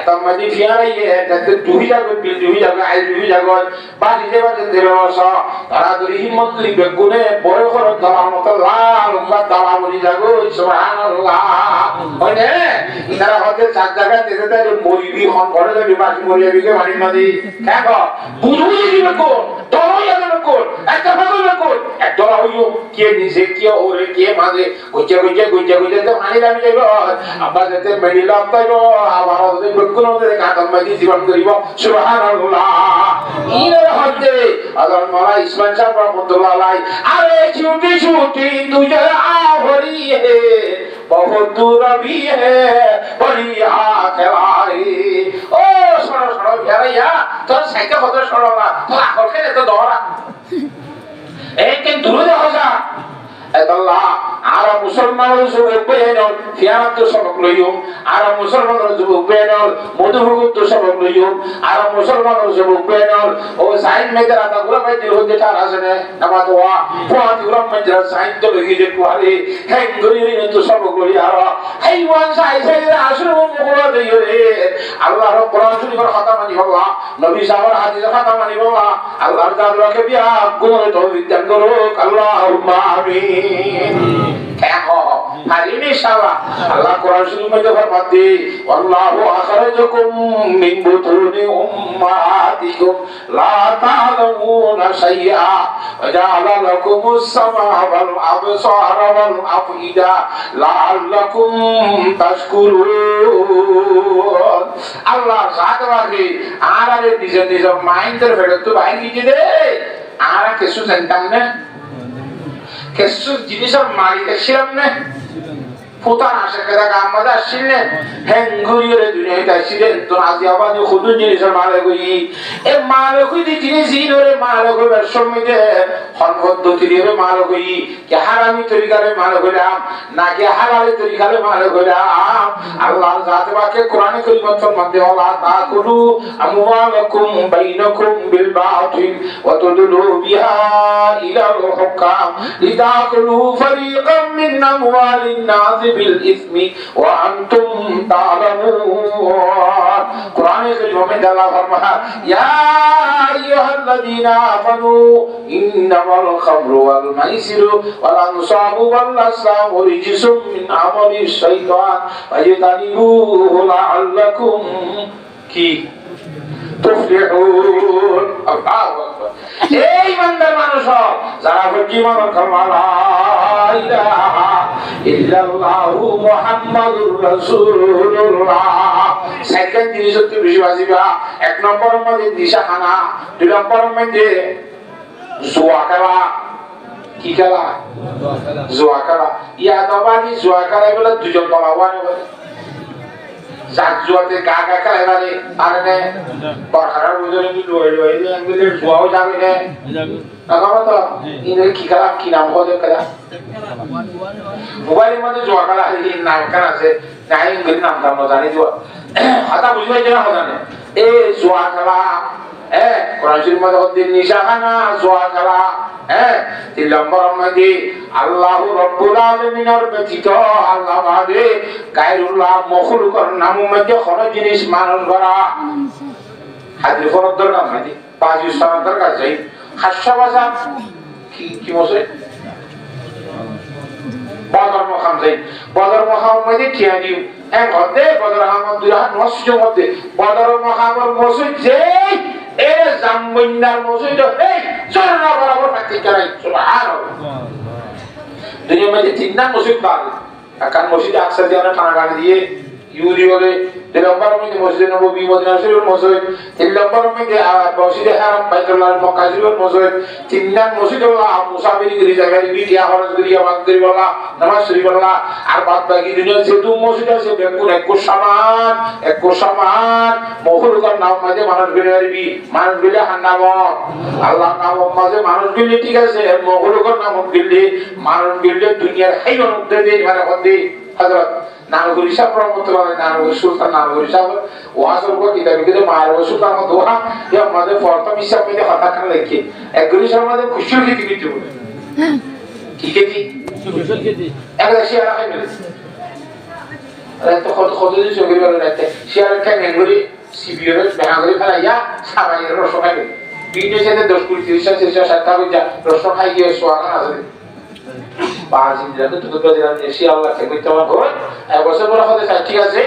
तमदी फियारा ये जैसे दूही जागो बिल दूही जागो आई दूही जागो बाजी जेबा जैसे वर्षा तारा दूरी हिम्मत ली बेगो ने बोरे को दलाल मतलब लाल उम्मा दलाल बोली जागो सुभान अल्लाह और ने इधर होते सात जगह तेरे तेरे मोरी भी हम बोले जब बाजी मोरी अभी के वाली नदी क्या को बुझुई की बेगो दोनों याद बेगो ऐसा बेगो बेगो एक डोला हुई किए निजे किए और किए माजे गुज्जे तो मानी लामी जाइबो अब्बा जते मेडिला ताइबो आबारा जते बकुनो जते कातम मजी जीवन करिबो सुभान अल्लाह इने हते अगर मला इस्मान साहब रहमतुल्लाह लाई अरे छूटी छूटी तुझे आवरी है बहुत दूर भी है बड़ी आखिरी ओ सुनो यार तो साइके खतर सुनोला तो आखर के तो दोरा एक दिन दूर देखो जा अल्लाह आरा मुसलमान जो बेनल फियार तो सबक लइयो आरा मुसलमान जो बेनल मधुहुगु तो सबक लइयो आरा मुसलमान जो बेनल ओ साइन में जरा ता गुला में दिल होते था राजने नमातवा पुआती गुला में जरा साइन तो लगी जे कुआरे हैंगरी ने तो सबक लइयो आरा हैवान साइ साइ आशरो मुगला दियो रे अल्लाह रो कुरान सुनी कर खत्म मानी अल्लाह नबी साहब हदीस खत्म मानी अल्लाह अल्लाह ताला के बिया गुण तो विद्यान करो अल्लाहुम्मा आमीन क्या हो हरी इंशाअल्लाह अल्लाह कुरान शरीफ में जो फरमाते वल्लाहु अखरजकुम मिन बुतूनि उम्मातिकुम ला तालमूना शैआ वजअल लकुमुस समा वल अबसार वल अफइदा लअल्लकुम तशकुरून अल्लाह जात वाके आरारे दिजे माइंड तर फेडत तो भाई कीजिए दे आरा केसु सेंटाम ने केसु जिनिसर मालिक शिरम ने पुताना शकदा काम मदा शिने हेंगुरिरे दुनिया का शिरे तो आजियाबा जो खुद जिनिसर माले कोई ए माले कोई दी जिनिस इनोरे माले कोई वर्षों में जे हनवद्दो तिरिरे माले कोई क्या हरामी तरीका ले माले कोई ना क्या हलाल तरीका ले माले कोई अल्लाह जात वाके कुरान करीम फरमाते वाला ताकुलु अमवालकुम बैनकुम बिल बातिल व तुदलु बिहा इला अल हुकाम लिताकुलु फरीqan मिन अमवालिन नास बिल इस्मी व अंतुम तालमून कुरान करीम में अल्लाह फरमाया या अय्युहल्लज़ीना आमनू इन्नमल खम्रु वल मैसिरु वल अंसाबु वल अस्लामु रिजसुम मिन अमलि शैतान फयतनिबूहु लअल्लकुम की तुफलिहून अल्लाहु अकबर ए ईमानदार मानुष যারা জীবন কমালা ইলাহা ইল্লাল্লাহু মুহাম্মাদুর রাসূলুল্লাহ সেকেন্ড জিনিস হচ্ছে বেশিবাজিবা এক নম্বর মধ্যে দিশাখানা দুই নম্বর মধ্যে জুয়া খেলা কি খেলা জুয়া খেলা ইয়াদাবাদি জুয়া খেলা বলে দুজন দলাওয়ানে বলে জাজুয়াতে গাগা খেলা বারে আরে বরখারার বুঝলে কি লই লই এগুলো জুয়াও যাবে না আগামা তো ইনে কি খেলা কি নাম হবে খেলা মোবাইলের মধ্যে জুয়া খেলা এই নাম কেন আছে নাই ইংরেজি নাম দাম না জানি জুয়া হাতা বুঝবে না হবে না এ জুয়া খেলা কোরআন শরীফের মধ্যে হচ্ছে নিশাখানা জুয়া খেলা তিন নম্বর মধ্যে আল্লাহ রব্বুল আলামিনের ব্যতীত আল্লাহ বাদে গায়রুল্লাহ মখলুকের নামের মধ্যে কোন জিনিস মানন করা হাজির করার দরকার নাই পাঁচ স্থানের দরকার চাই হাস্য বাজার কি মশে বদর মখাম যাই বদর মখাম মধ্যে ঠিয়া দিও এক হতে বদর হামদ দুই হাত নষ্ট মধ্যে বদর মখামর মসজিদ যে এ জামবন্যার মসজিদ এই চরনা বরাবর পাতি করাই সুবহানাল্লাহ দুনিয়ার মধ্যে তিনটা মসজিদ পাবে একান মসজিদ আকসা দিয়ে টানা গাড়ি দিয়ে ইউরি বলে দুই নম্বর মধ্যে মসজিদ নববী মদিনা শরীফের মসজিদ তিন নম্বর মধ্যে মসজিদ হারাম বাইতুল্লাহ মক্কা শরীফের মসজিদ তিন নম্বর মসজিদ হলো মুসাফিরি করি জায়গায় বিটিয়া হরজ করি আবাদ করি বলা নামাজ শরীফ বলা আর বাদ বাকি দুনিয়ার যে দু মসজিদ আছে বেকুন এক সমান মহুলকার নাম মাঝে মানুষ গেলে আরবি মানুষ গেলে হান্নামত আল্লাহ নাম মাঝে মানুষ গেলে ঠিক আছে মহুলকার নাম গেলে মানুষ গেলে দুনিয়ার হাইওয়ান উদ্দে দিন মানে হদ্দি হযরত নানগুরি সাহেব রহমতুল্লাহ নানগুরি সুলতান নানগুরি সাহেব ওয়াজর কো কিতাব কে মার সুলতান মত ওহা ইয়া মাঝে ফরতা মিশা পেলে কথা কান লেখে একগুরি সাহেব মাঝে খুশি কি দিতে বলে কি কি খুশি কি একলা শিয়া রাখাই বলে আরে তো কত দিন সগরি বলে রাখতে শিয়া রাখাই নেগুরি সিবিএর বেহাগরি ফেলা ইয়া সাবাইয়ের রস খাইবে বিনে সাথে 10 কুড়ি 30 40 60 যা রস খাই গিয়ে সোয়াগান আছে বাজিন জানে তো তো দিলাম যে শিয়াল্লাহ কে কইতে আমার ভয় এবছর বড় কথা ঠিক আছে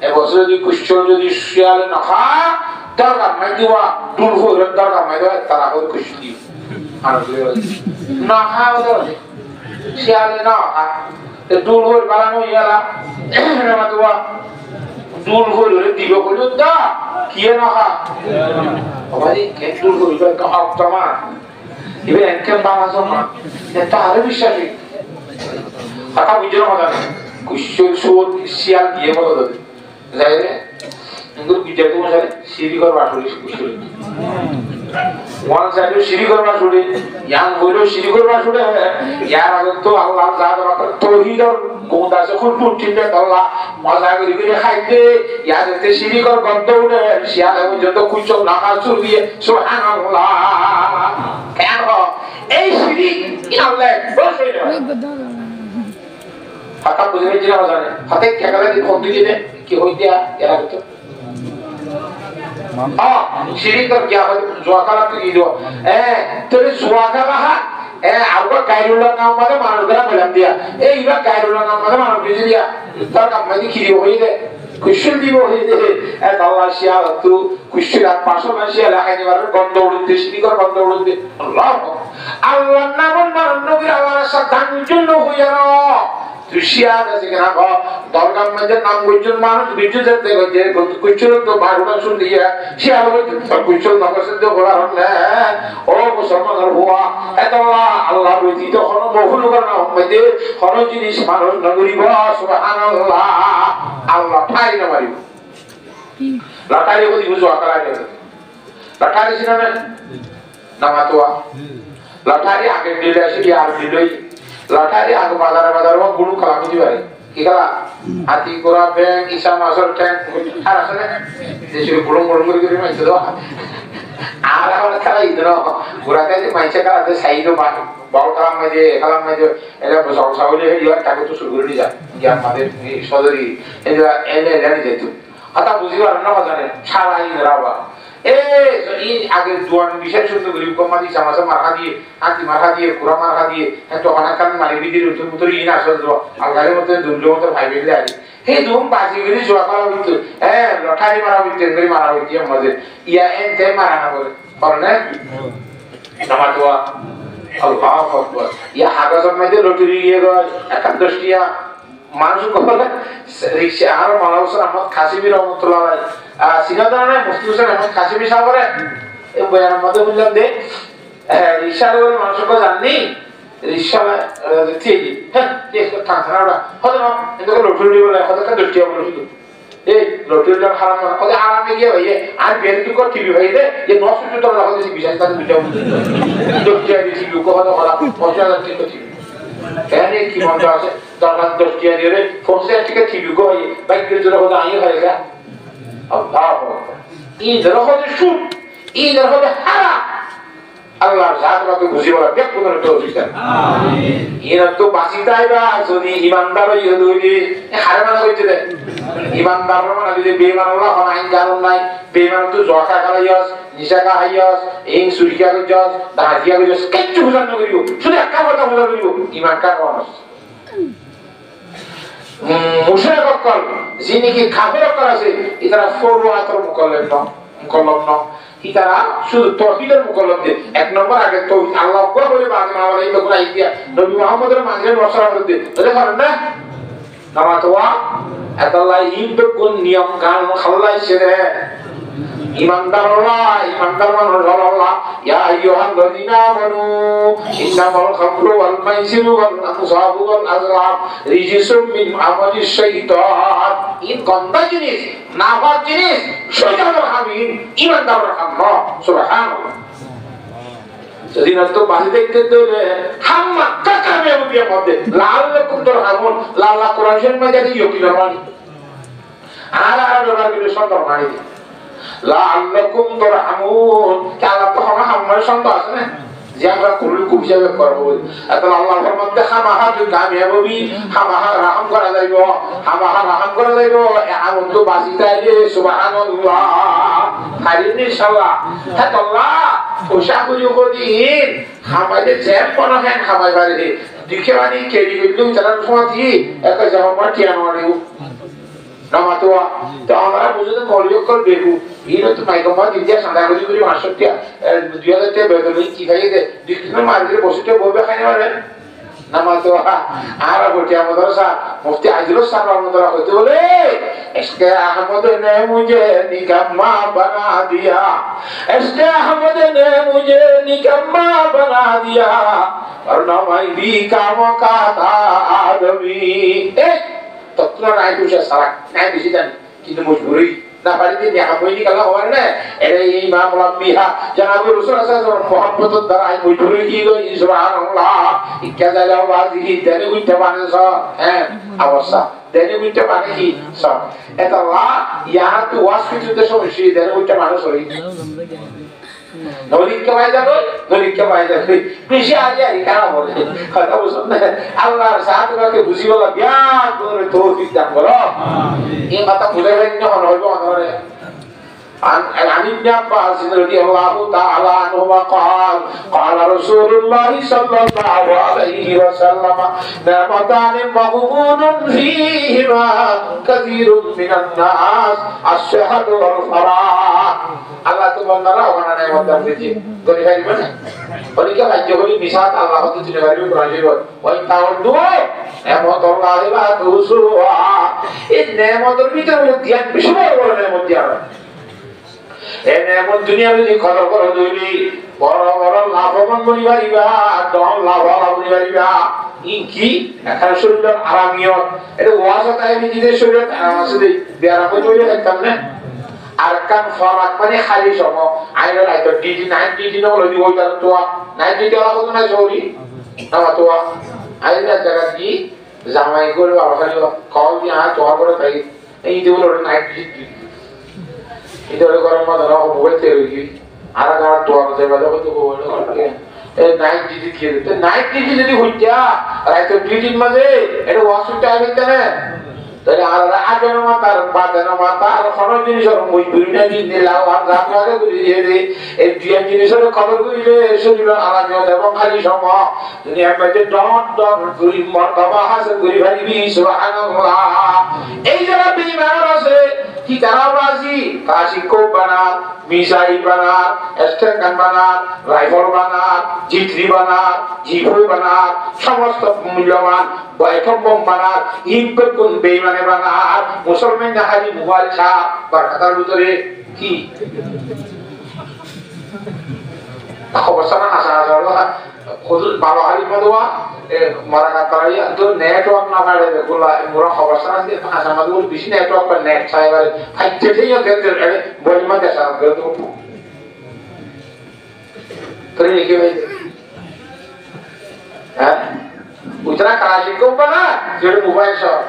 এবছর যদি কুশল যদি শিয়াল না খা দরকার নাই দিবা দূর হয়ে দরকার নাই দেওয়া তারা হল খুশি আর না খাও দরকার শিয়াল না খা দূর হয়ে বানানো ইয়ালা না দিবা দূর হয়ে দিব কইলো দা কি না খা আমাদের কে দূর হয়ে কা আপতমা ইবে এনকে বামাজমা এটা আরে বিশ্বাসী কথা বুঝলো না কুশল সুর শিয়াল দিয়ে বলো দাদা যাই রে কিন্তু বিজয় তো মশাই সিঁড়ি করবা শুনি কুশল ওয়ান সাইড সিঁড়ি করবা শুনি ইয়ান হইলো সিঁড়ি করবা শুনে ইয়ার আগে তো আল্লাহ যা দেওয়া করে তৌহিদর কোন আছে খুব উঠিতে আল্লাহ মজা করে করে খাইতে ইয়ার এতে সিঁড়ি কর গন্ধ উঠে শিয়াল পর্যন্ত কুশল নাকা চুর দিয়ে সুবহানাল্লাহ কেন এই সিঁড়ি আল্লাহ বসে না হাতা বুঝে গেছিল না জানে হাতে কেকালে দি কোন দিকে দে কি হই দিয়া এরা তো সিঁড়ি কর গিয়া হয় জোয়াকালা তুই দিও তোরে জোয়াকালা আউবা গায়রুল্লাহ নাম মানে মানুষরা বললাম দিয়া এইবা গায়রুল্লাহ নাম মানে মানুষ বুঝে দিয়া তার কাম মানে কি হই দে কুশল দিব হই দে আল্লাহ শিয়াল তু কুশল আর পাশে মাসিয়া লাগাইনি বার গন্ধ উড়তে সিঁড়ি কর গন্ধ উড়তে আল্লাহ আল্লাহ নাম নবী আল্লাহর সাথে জন্য হইয়া তুষিয়া আছে কিনা গো দরগার মধ্যে নাম গুজন মানুষ বিজু যেতে গজে কুচুর তো বারুটা শুনিয়া শিয়াল হইতে কুচুর নগসে তো বলার না ও মুসলমানের হুয়া এত আল্লাহ রইতি তো কোন বহুল করনা মধ্যে কোন জিনিস মানুষ নগরিব সুবহানাল্লাহ আল্লাহ ঠাই না মারিব লাটারি কই বুঝো আকারাই না লাটারি ছিল না নামাতোয়া লাটারি আগে দিলে আসি আর দিলই লাটারি আগে বাজারে গুরু খাওয়া বুঝি পারে কি খাওয়া হাতি গোড়া ব্যাং ইসা মাসর ট্যাং আর আসলে দেশের গুড়ম করে মাইছে দেওয়া আর আমার খেলা ইদর গোড়াতে যে মাইছে খেলাতে সাইডও বল খেলাম মাঝে খেলাম মাঝে এটা সাউলে ইয়ার তাকে তো শুরু করে নিয়ে যায় ইয়ার আমাদের সদরি এরা এনে যেত হাতা বুঝি পারে না জানে সারা ইদরাবা আগে দুয়ান বিশেষ সুন্দর গরিব কমাদি চামাচা মারহা দিয়ে আঁকি মারহা দিয়ে কুড়া মারহা দিয়ে তো অনেক কারণ মারি বিদির উত্তর মুতর ইন আসল আলগারের মধ্যে দুর্য মতো ভাই বেগলে আগে হে দুম বাজি গেলি জোয়া করা হইতো লটারি মারা হইতো এনগরি মারা হইতো মধ্যে ইয়া এন তে মারা না বলে না নামাজ দোয়া আল্লাহু আকবার ইয়া হাগাজের মধ্যে লটারি গিয়ে গয় 51 টিয়া মানুষ কবলে রিকশা আর মালাউস আহমদ খাসিবি রহমাতুল্লাহ আলাইহি সিনাদানে মুফতি হোসেন আহমদ খাসিবি সাহেবের এই বয়ানের মধ্যে বললাম দে রিকশার বলে মানুষকে জাননি রিকশা তেজি হ্যাঁ দেখো থানা হলো না এটাকে লটারি বলে হয়তো দৃষ্টিয়া বলে শুধু এই লটারিটা হারাম না কত আরামে গিয়ে ভাই আর বেরকি কো টিভি ভাই দে যে 900 টাকা লাগা দিছি বিশেষ করে দুইটা দৃষ্টিয়া দিছি লোক কথা বলা 50,000 টাকা টিভি এনে কি মনে আছে দরকার 10 টিয়া দিয়ে 40 টাকা টিভি গো ভাই বাইক এর জন্য কথা আই হয় গা আল্লাহ এই ধরো হচ্ছে সুদ এই ধরো হচ্ছে হারাম আল্লাহর জাতকে বুঝি বলা কে কোন তৌফিক দেন আমিন এরা তো বাঁচিতাইবা যদি ইমানদার হইয়া দইলে হারে মানা কইতে দেয় ইমানদার মানে যদি বেঈমান আল্লাহ কোন আইন কানুন নাই বেঈমান তো জোয়া খাইয়াস নিশা খাইয়াস এই সুরিকা কইয়াস দাহিয়া কইয়াস কিচ্ছু বুঝান না করিও শুধু একটা কথা বুঝা করিও ইমান কার মানুষ মুশরিক অকল যিনি কি কাফের অকল আছে এরা ফরওয়াতর মুকাল্লাফ না ইতারা শুধু তৌহিদের মুকাল্লাফ দে এক নম্বর আগে তৌহিদ আল্লাহ আকবার বলে বাদ না বলে এই লোকরা ইতিয়া নবী মুহাম্মদের মাঝে নসরা করতে তাহলে পারেন না নামাতওয়া আল্লাহ ইনবে কোন নিয়ম কানুন খালাইছে রে ইমানদার মানুষ আল্লাহ ইয়া আইয়ুহাল্লাযীনা আমানু ইন্নামাল খামরু ওয়াল মাইসিরু ওয়াল আনসাবু ওয়াল আযলাম রিজসুম মিন আমালিশ শাইতান ইন গন্দা জিনিস নাফাক জিনিস শয়তানের হাবিব ইমানদারের হাম্মা সুবহানাল্লাহ যদি না তো বাসে দেখতে দিলে হাম্মা কাকামে উঠিয়ে পড়ে লাআল্লাকুম তুরহামুন লাআল্লাহ কোরআন শরীফ মধ্যে ইয়কিন মানে আর ডলার করে সন্তান মারি লাআল্লাকুম তুরহামুন আল্লাহ তো হাম্মার সন্তান আছে না যে আমরা কুল কুবিয়াবে করব এখন আল্লাহর মধ্যে খামাহা তুই কামিয়াবি খামাহা রাহম করা যাইব এমন তো বাসিতাই রে সুবহানাল্লাহ খালিদ ইনশাআল্লাহ হ্যাঁ আল্লাহ ওশা করিদিন আমাদের জেম কোন হ্যাঁ খামাই পারে দিকে বানি কেডি গইলু তারা সমতি একা জামা টিয়ানো আনিও নামাতোয়া তো আমরা বুঝতে মলিয়ক কর বেগু ইনো তো মাইকমা দিদিয়া সাদা করি মাসটিয়া 2000 টাকা বেতন কি খাইয়ে দে দিকনা মার্কেটে বসে বলবে খাইনে পারে নামাতোয়া আর বটিয়া মাদ্রাসা মুফতি আজিলুস সাহেব মাদ্রাসা হতে বলে इसके अहमद ने मुझे निकम्मा बना दिया इसके अहमद ने मुझे निकम्मा बना दिया और नमाई भी कामों का था आदमी तत्व নাই তো সারা নাই বেশি জানি কিন্তু মজবুরি না পারিতে দেখা হইনি কালা হওয়ার না এরে এই ইমাম রাব্বিহা জনাব রাসূল সাল্লাল্লাহু মুহাম্মদ দ্বারা আই মজবুরি কি গই সুবহানাল্লাহ ইকাজালা ওয়াজিহি দেনে উইতে মানুষ হ্যাঁ অবস্থা দেনে উইতে মানে কি সব এটা আল্লাহ ইয়া তো ওয়াসফিতে সমস্যা দেনে উইতে মানুষ হই নলিকে ভাই যাবে বেশি আগে আর কারা বলে কথা বুঝুন না আল্লাহর সাহায্যকে বুঝি বলা বিয়া করে তৌফিক দান করো আমিন এই কথা বুঝে গেলে হইব অনরে عن ابن عباس رضي الله تعالى عنهما قال رسول الله صلى الله عليه وسلم نعمتان مغبون فيهما كثير من الناس الصحة والفراغ আল্লাহ তো বন্দারা ওখানে নেমত দিয়েছে গরি ভাই মানে ওদিকে রাজ্য হলি মিসাত আল্লাহ তো চিনে পারবে কোরআনের ওই তাওয়াদু নেমতুল্লাহ ওয়া তুসুয়া এই নেমতের ভিতরে ধ্যান বেশি বড় নেমত দিয়া নেমত দুনিয়া যদি কদর করো দুইলি বড় বড় লাভবান বলি পারিবা দম লাভবান বলি পারিবা কি এখন শরীরের আরামিয়ত এটা ওয়াজা তাই নিজেদের শরীরের আরাম আছে দেই বিয়ারাম হইলে দেখতাম না আর কান ফরাক মানে খালি সম আইরা লাইতো ডিজি 90 দিন হলো দি ওইটা তো 90 টাকা কত না সরি না তো আইরা জায়গা কি জামাই করে বাবা খালি কল দি আ তো করে তাই এই দিবল 90 ইদরে গরম মধ্যে রাখো বলতে রইবি আর আর তো আর দেবা তো বলে এই 90 দিন কি দিতে 90 দিন যদি হইতা রাইতো 2 দিন মাঝে এটা ওয়াশরুম টাইম হইতা না তাহলে আর আগের মাতার বাদের মাতার কোন জিনিসের মই দুইটা দিন দিলাও আর রাখলাকে করি দিয়ে এই দুই জিনিসের খবর কইলে শরীর আরাম এবং খালি সম দুনিয়ার মধ্যে ডট ডট করি মারতাবা হাসিল করি ভাইবি সুবহানাল্লাহ এই যারা বেঈমান আছে কি তারা রাজি কাশিকো বানা মিসাইল বানা স্ট্যান্ড বানা রাইফল বানা জিটরি বানা জিভো বানা সমস্ত মূল্যবান বয়কম বম বানা ইনপে কোন বেঈমানে বানা মুসলমান জাহাজি মোবাইল খা বারকাতার ভিতরে কি অবস্থান আসা আসা খুদুল বাবা আলী মদওয়া মারাকা তারাই তো নেটওয়ার্ক না কাটে গোলা মোরা অবস্থান আছে আসা মদওয়া বেশি নেটওয়ার্ক বা নেট চাইবার ফাইতে থেইও গেছে বলি মধ্যে আসা করে তো তরে লিখে ভাই হ্যাঁ উতরা কাশি কো বানা যেটা মোবাইল সব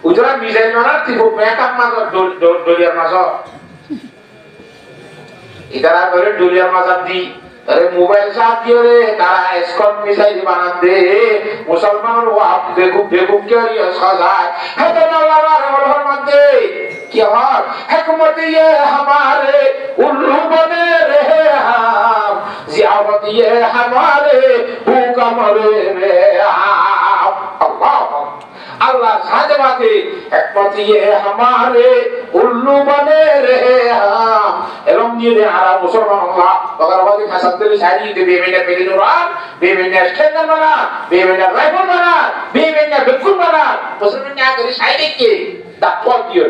উতরা মিজাইল না তিবো ব্যাকআপ মা ডলিয়ার মাছ ইদারা করে ডলিয়ার মাছ দি अरे मोबाइल साथ दियो रे तारा स्कॉट मिसाइल बना दे मुसलमानों वो आप देखो देखो क्या ये सजाए है तो अल्लाह वाला मत क्या हिकमत ये हमारे उल्लू बने रहे हम ज़ियाफत ये हमारे भूखा मरे रे अल्लाह अल्लाह साजवाते हिकमत ये हमारे उल्लू बने रहे हम एलम ये दे आरा मुसलमान अल्लाह अगर वादी फसदल शादी के बेमेने पेलिनुरान बेमेने स्टैंडर बना बेमेने राइफल बना बेमेने बिल्कुल बना मुसलमान क्या करे शादी के दापॉल दियो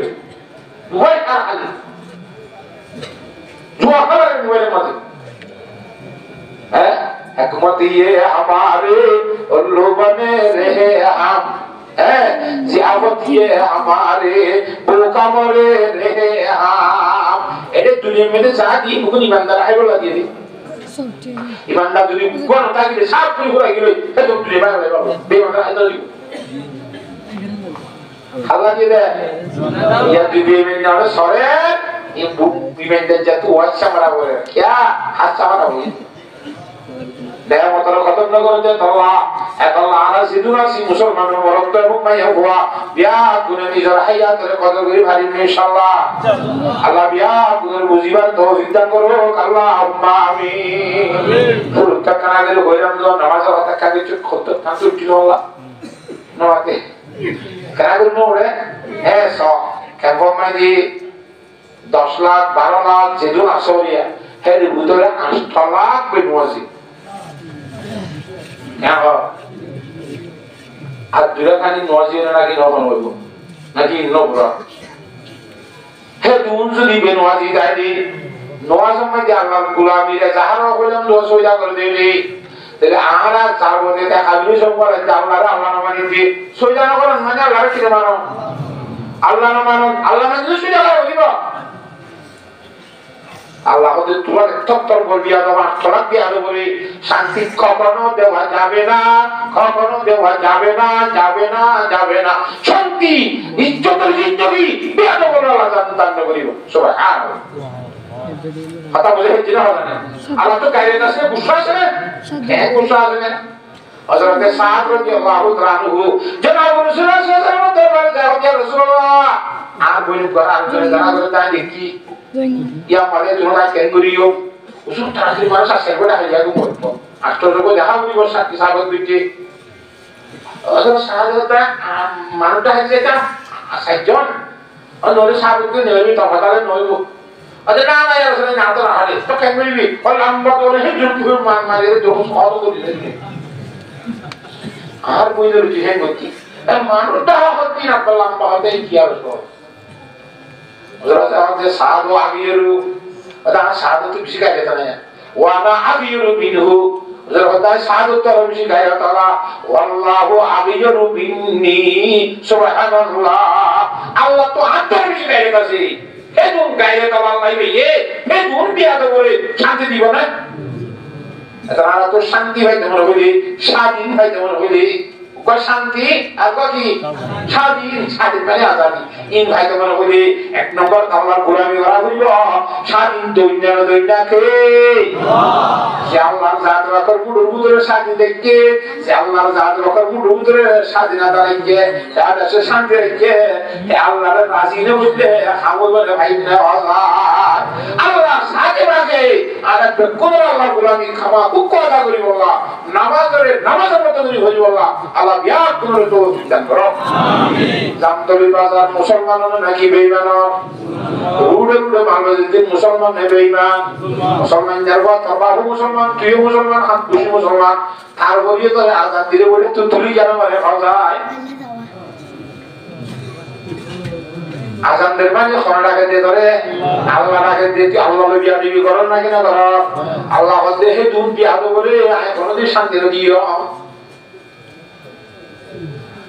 दुआ कर हल दुआ कर दुआ मत है हिकमत ये हमारे उल्लू बने रहे हम ज़ियाफत ये हमारे भूखा मरे रहे हम एडे दुनिया में जाती बुकुन ईमानदार है बोला दिए ईमानदार दुनिया कौन होता है कि साफ पूरी हो गई है तो दुनिया में है बाबू बेईमानदार है तो अल्लाह जी दे या दुनिया में ना सरे ये ईमानदार जातु अच्छा मरा बोले क्या अच्छा मरा बोले Daya motor khatam na korte Allah ana siduna si musulman morok to mukmai huwa biya gune nijor hayat re qadar gori bhari inshallah Allah biya gune buzibar tawfik dan koro Allahumma amin pur takana gel hoiram do namaz hota kage chuk khotto tantur kilo Allah nawate kana gel no re so kabo mani 10 lakh 12 lakh jedun asoriya heri butore 8 lakh benwazi यहाँ आज दूसरा खानी नौजी ने ना कि नौ बनवाइबो ना कि नौ बुरा है दून से दी बनवाजी दाई नौज में जाना गुलामी रे जहां को हम दो सोया कर दे रे तेरे आरा चार बोले ते खाली सब पर जाना रे अल्लाह न मानी दी सोया न कर माने अल्लाह रे किने मानो अल्लाह न मानो अल्लाह ने सोया कर दिबो আল্লাহ ওদের তোমার তত্তর বলবি তোমার তলাক দিয়ে আলো বলে শান্তি কখনো দেওয়া যাবে না কখনো দেওয়া যাবে না যাবে না যাবে না শান্তি ইজ্জতের জিন্দগি বেয়াদ বলে আল্লাহ জান্নাত করিব সুবহানাল্লাহ কথা বলে হচ্ছে না হবে না আল্লাহ তো গায়ে আছে গুসা আছে না হ্যাঁ গুসা আছে না হযরত সাদ রাদিয়াল্লাহু তাআলা আনহু জনাব রাসূলুল্লাহ সাল্লাল্লাহু আলাইহি ওয়াসাল্লাম দরবারে যায় হে রাসূলুল্লাহ আর বলি করা আলোচনা জানা করে তাই দেখি yang paling cuma kenguriyo usul terakhir mana saya sebut dah jago pun asal aku dah aku ni bosan kisah begitu asal saya dah mana dah saja sajon और साबुत के नेलमी तो पता है नोई वो अरे ना ना यार उसने ना तो रहा है तो कैमरे भी और लंबा तो नहीं जो फिर मारे जो सौ तो ले हर कोई जो चीज़ है होती है मानो dah होती ना पर लंबा होते ही किया उसको जरा से साधु आगिरू अदा साधु तो किसी का कहता नहीं वाना आगिरू बिनहु जरा होता है साधु तो किसी का कहता ला वल्लाहु आगिरू बिन्नी सुबहानल्लाह अल्लाह तो आत्मा किसी का कहता सी हे तुम कहता ला अल्लाह ये हे तुम भी आते बोले शांति दीवाना इतना तो शांति भाई तुम्हारे बोले शादी भाई तुम्हारे बोले कोई शांति आपका की शादी शादी पहले आजादी इन भाई तो मैंने बोले एक नंबर कमर गुलामी वाला हुई हो शादी दुनिया के श्यामलाल जात रखकर मुडुमुदरे शादी देखे श्यामलाल जात रखकर मुडुमुदरे शादी ना करेंगे शादी से शांति रखेंगे श्यामलाल राजी ने बोले खामोश वाले भाई ने अल्लाह शादी रखे आधा बेकुमर अल्लाह गुलामी खामा कुछ अदा करी बोला नमाज मत करी बोला अल्लाह biar kuno itu dan berok. Jam toli bazar Musalman orang lagi beiman. Udah malu jadi Musalman ne beiman. Musalman jarwa terbaru Musalman, tujuh Musalman, hampusi Musalman. Tarbo dia tu azan diri boleh tu tuli jangan mana kauzai. Azan derman je khona lagi dia tore, Allah lagi dia, Allah lebih biar dibi koran lagi na koran. Allah kode he tuh biar tu boleh, ayat koran dia shanti dia.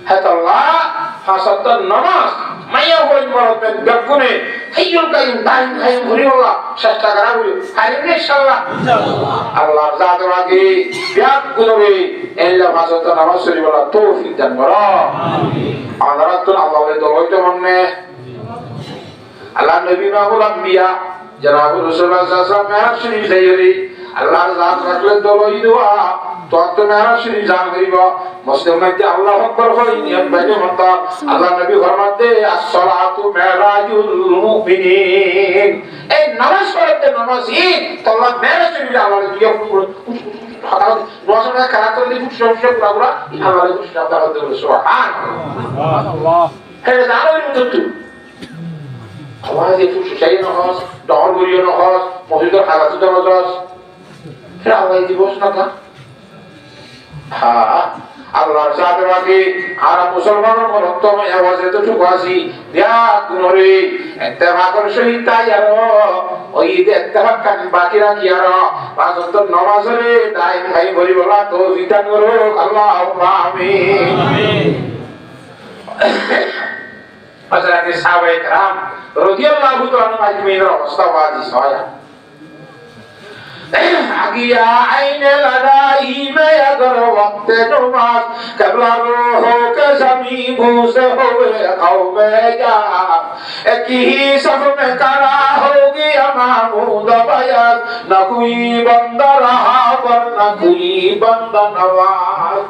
Allah hasatan namaz maya boleh meropen gakune hayul kain dain kain buri Allah sasta karabu hari ini insyaallah Allah zat lagi biar gunore ella hasatan namaz suri bola taufik dan mara amin adaratun Allah le doloito monne Allah nabi mahul anbiya janab rasulullah sallallahu alaihi wasallam mehrab sharif sayri আল্লাহর জাত রাখলে দলই দোয়া তত মেরা শরীর জান হইব মুসলিম মধ্যে আল্লাহু আকবার হই নিয়ত বাইরে মত আল্লাহ নবী ফরমাতে as-salatu mi'rajul mu'minin এই নামাজ পড়তে নামাজি আল্লাহ মেরা শরীর আল্লাহর দিয়ে হাতাও নজরে কারাতল দি ফুসফুস পুরা আল্লাহর কুশনা দাওয়াত দেব সুবহানাল্লাহ হে জানোই মুতু আমার এই ফুসফুস চাই না হস দহর গরিও না হস মসজিদের হালাত দরজাস হে আল্লাহ দিবস না কা হ্যাঁ আল্লাহর সাথে বাকি আর মুসলমানের মরত্তমে আওয়াজে তো চুকাসি দিয়া গুনরে ইত্তেফাকর সহিত আর ওই ইত্তেফাক কান বাকি রাখি আর পাঁচ ওয়াক্ত নামাজে দাইম ভাই বলি বলা তো বিধান করো আল্লাহুম্মা আমিন হযরত সাহাবায়ে کرام রাদিয়াল্লাহু তাআলা আজমাইনের অবস্থা ওয়াজিস হয় আগিয়া আইনে লড়াই মে अगर वक्त नमाज कबला हो के जमी भूसे होए कौम जा एक ही सब में करा होगी महमूद बयास न कोई बंदा रहा पर न कोई बंदा नवाज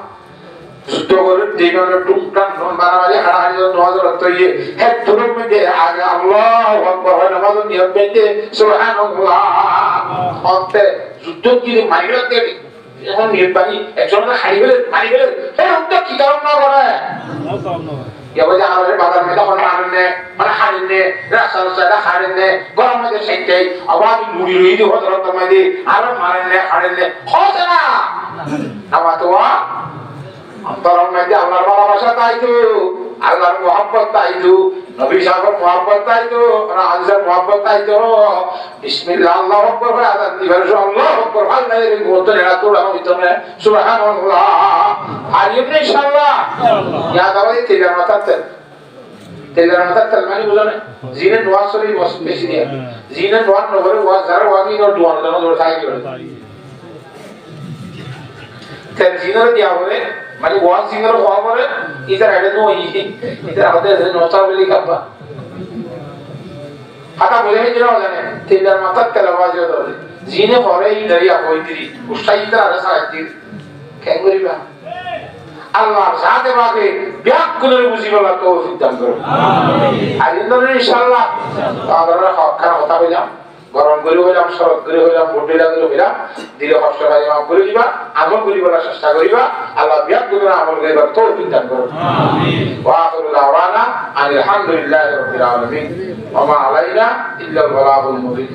যুদ্ধ করে দিগরে টুকটান মারামারি হাড়াহাড়ি নামাজ পড়তে এক ধরুন মধ্যে আগে আল্লাহু আকবার হয় নামাজ নিয়ত বেঁধে সুবহানাল্লাহ অন্তে যুদ্ধ কি মাইরা দেবে এখন নির্বাহী একজনকে হারি গেলে মারি গেলে এই অন্ত কি কারণ না করে কেবল যে আমাদের বাজার মধ্যে এখন মারেননে মানে হারিনে রাস্তার সাইডে হারিনে গরম মধ্যে সেটে আবার লুড়ি লুড়ি দিয়ে হজরত মধ্যে আর মারেননে হারিনে হচ্ছে না নামা তো অন্তরের মধ্যে আল্লাহর ভালোবাসা তাইতো আল্লাহর মহব্বত তাইতো নবী সাহেবের মহব্বত তাইতো রাজের মহব্বত তাইতো বিসমিল্লাহ আল্লাহু আকবার হয় আযান দিবার আল্লাহু আকবার ভাল নাই এর মতো এরা তো আমার ভিতরে সুবহানাল্লাহ আর ইনশাআল্লাহ ইয়া দাওয়াই তেলার মাথা তেল মানে বুঝানে জিনে নোয়াসরি বেশি দিয়ে জিনে নোয়ার নগরে ওয়াজ যারা ওয়াজি নর দুয়ান জানো ধরে থাকে তেল জিনের দিয়া বলে মানে ওয়াজ জিনের হওয়া পরে ইদার আইডে নো ইদার আমাদের নোটা বলি কাপা হাতা বলে হে জানো জানে তেলার মাথা তেল আওয়াজ হতো জিনে পরে এই দরিয়া কইতিরি উস্তাইতা আর সাইতি কেঙ্গরিবা আল্লাহর সাথে বাকে ব্যাকুলের মুসিবত তৌফিক দান করো আমিন আর ইনশাআল্লাহ আমরা হকখানা কথা বললাম গরম করে হইলাম শরৎ করে হইলাম বড়িলা করে হইলাম দিলে কষ্ট হয় মাফ করে দিবা আমল করিবার চেষ্টা করিবা আল্লাহ ব্যাকুলের আমল করিবার তৌফিক দান করো আমিন ওয়া আখিরু দাওয়ানা আলহামদুলিল্লাহি রাব্বিল আলামিন ওয়া মা আলাইনা ইল্লাল বালাগুল মুবিন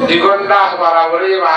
দিগন্ডা বরাবরই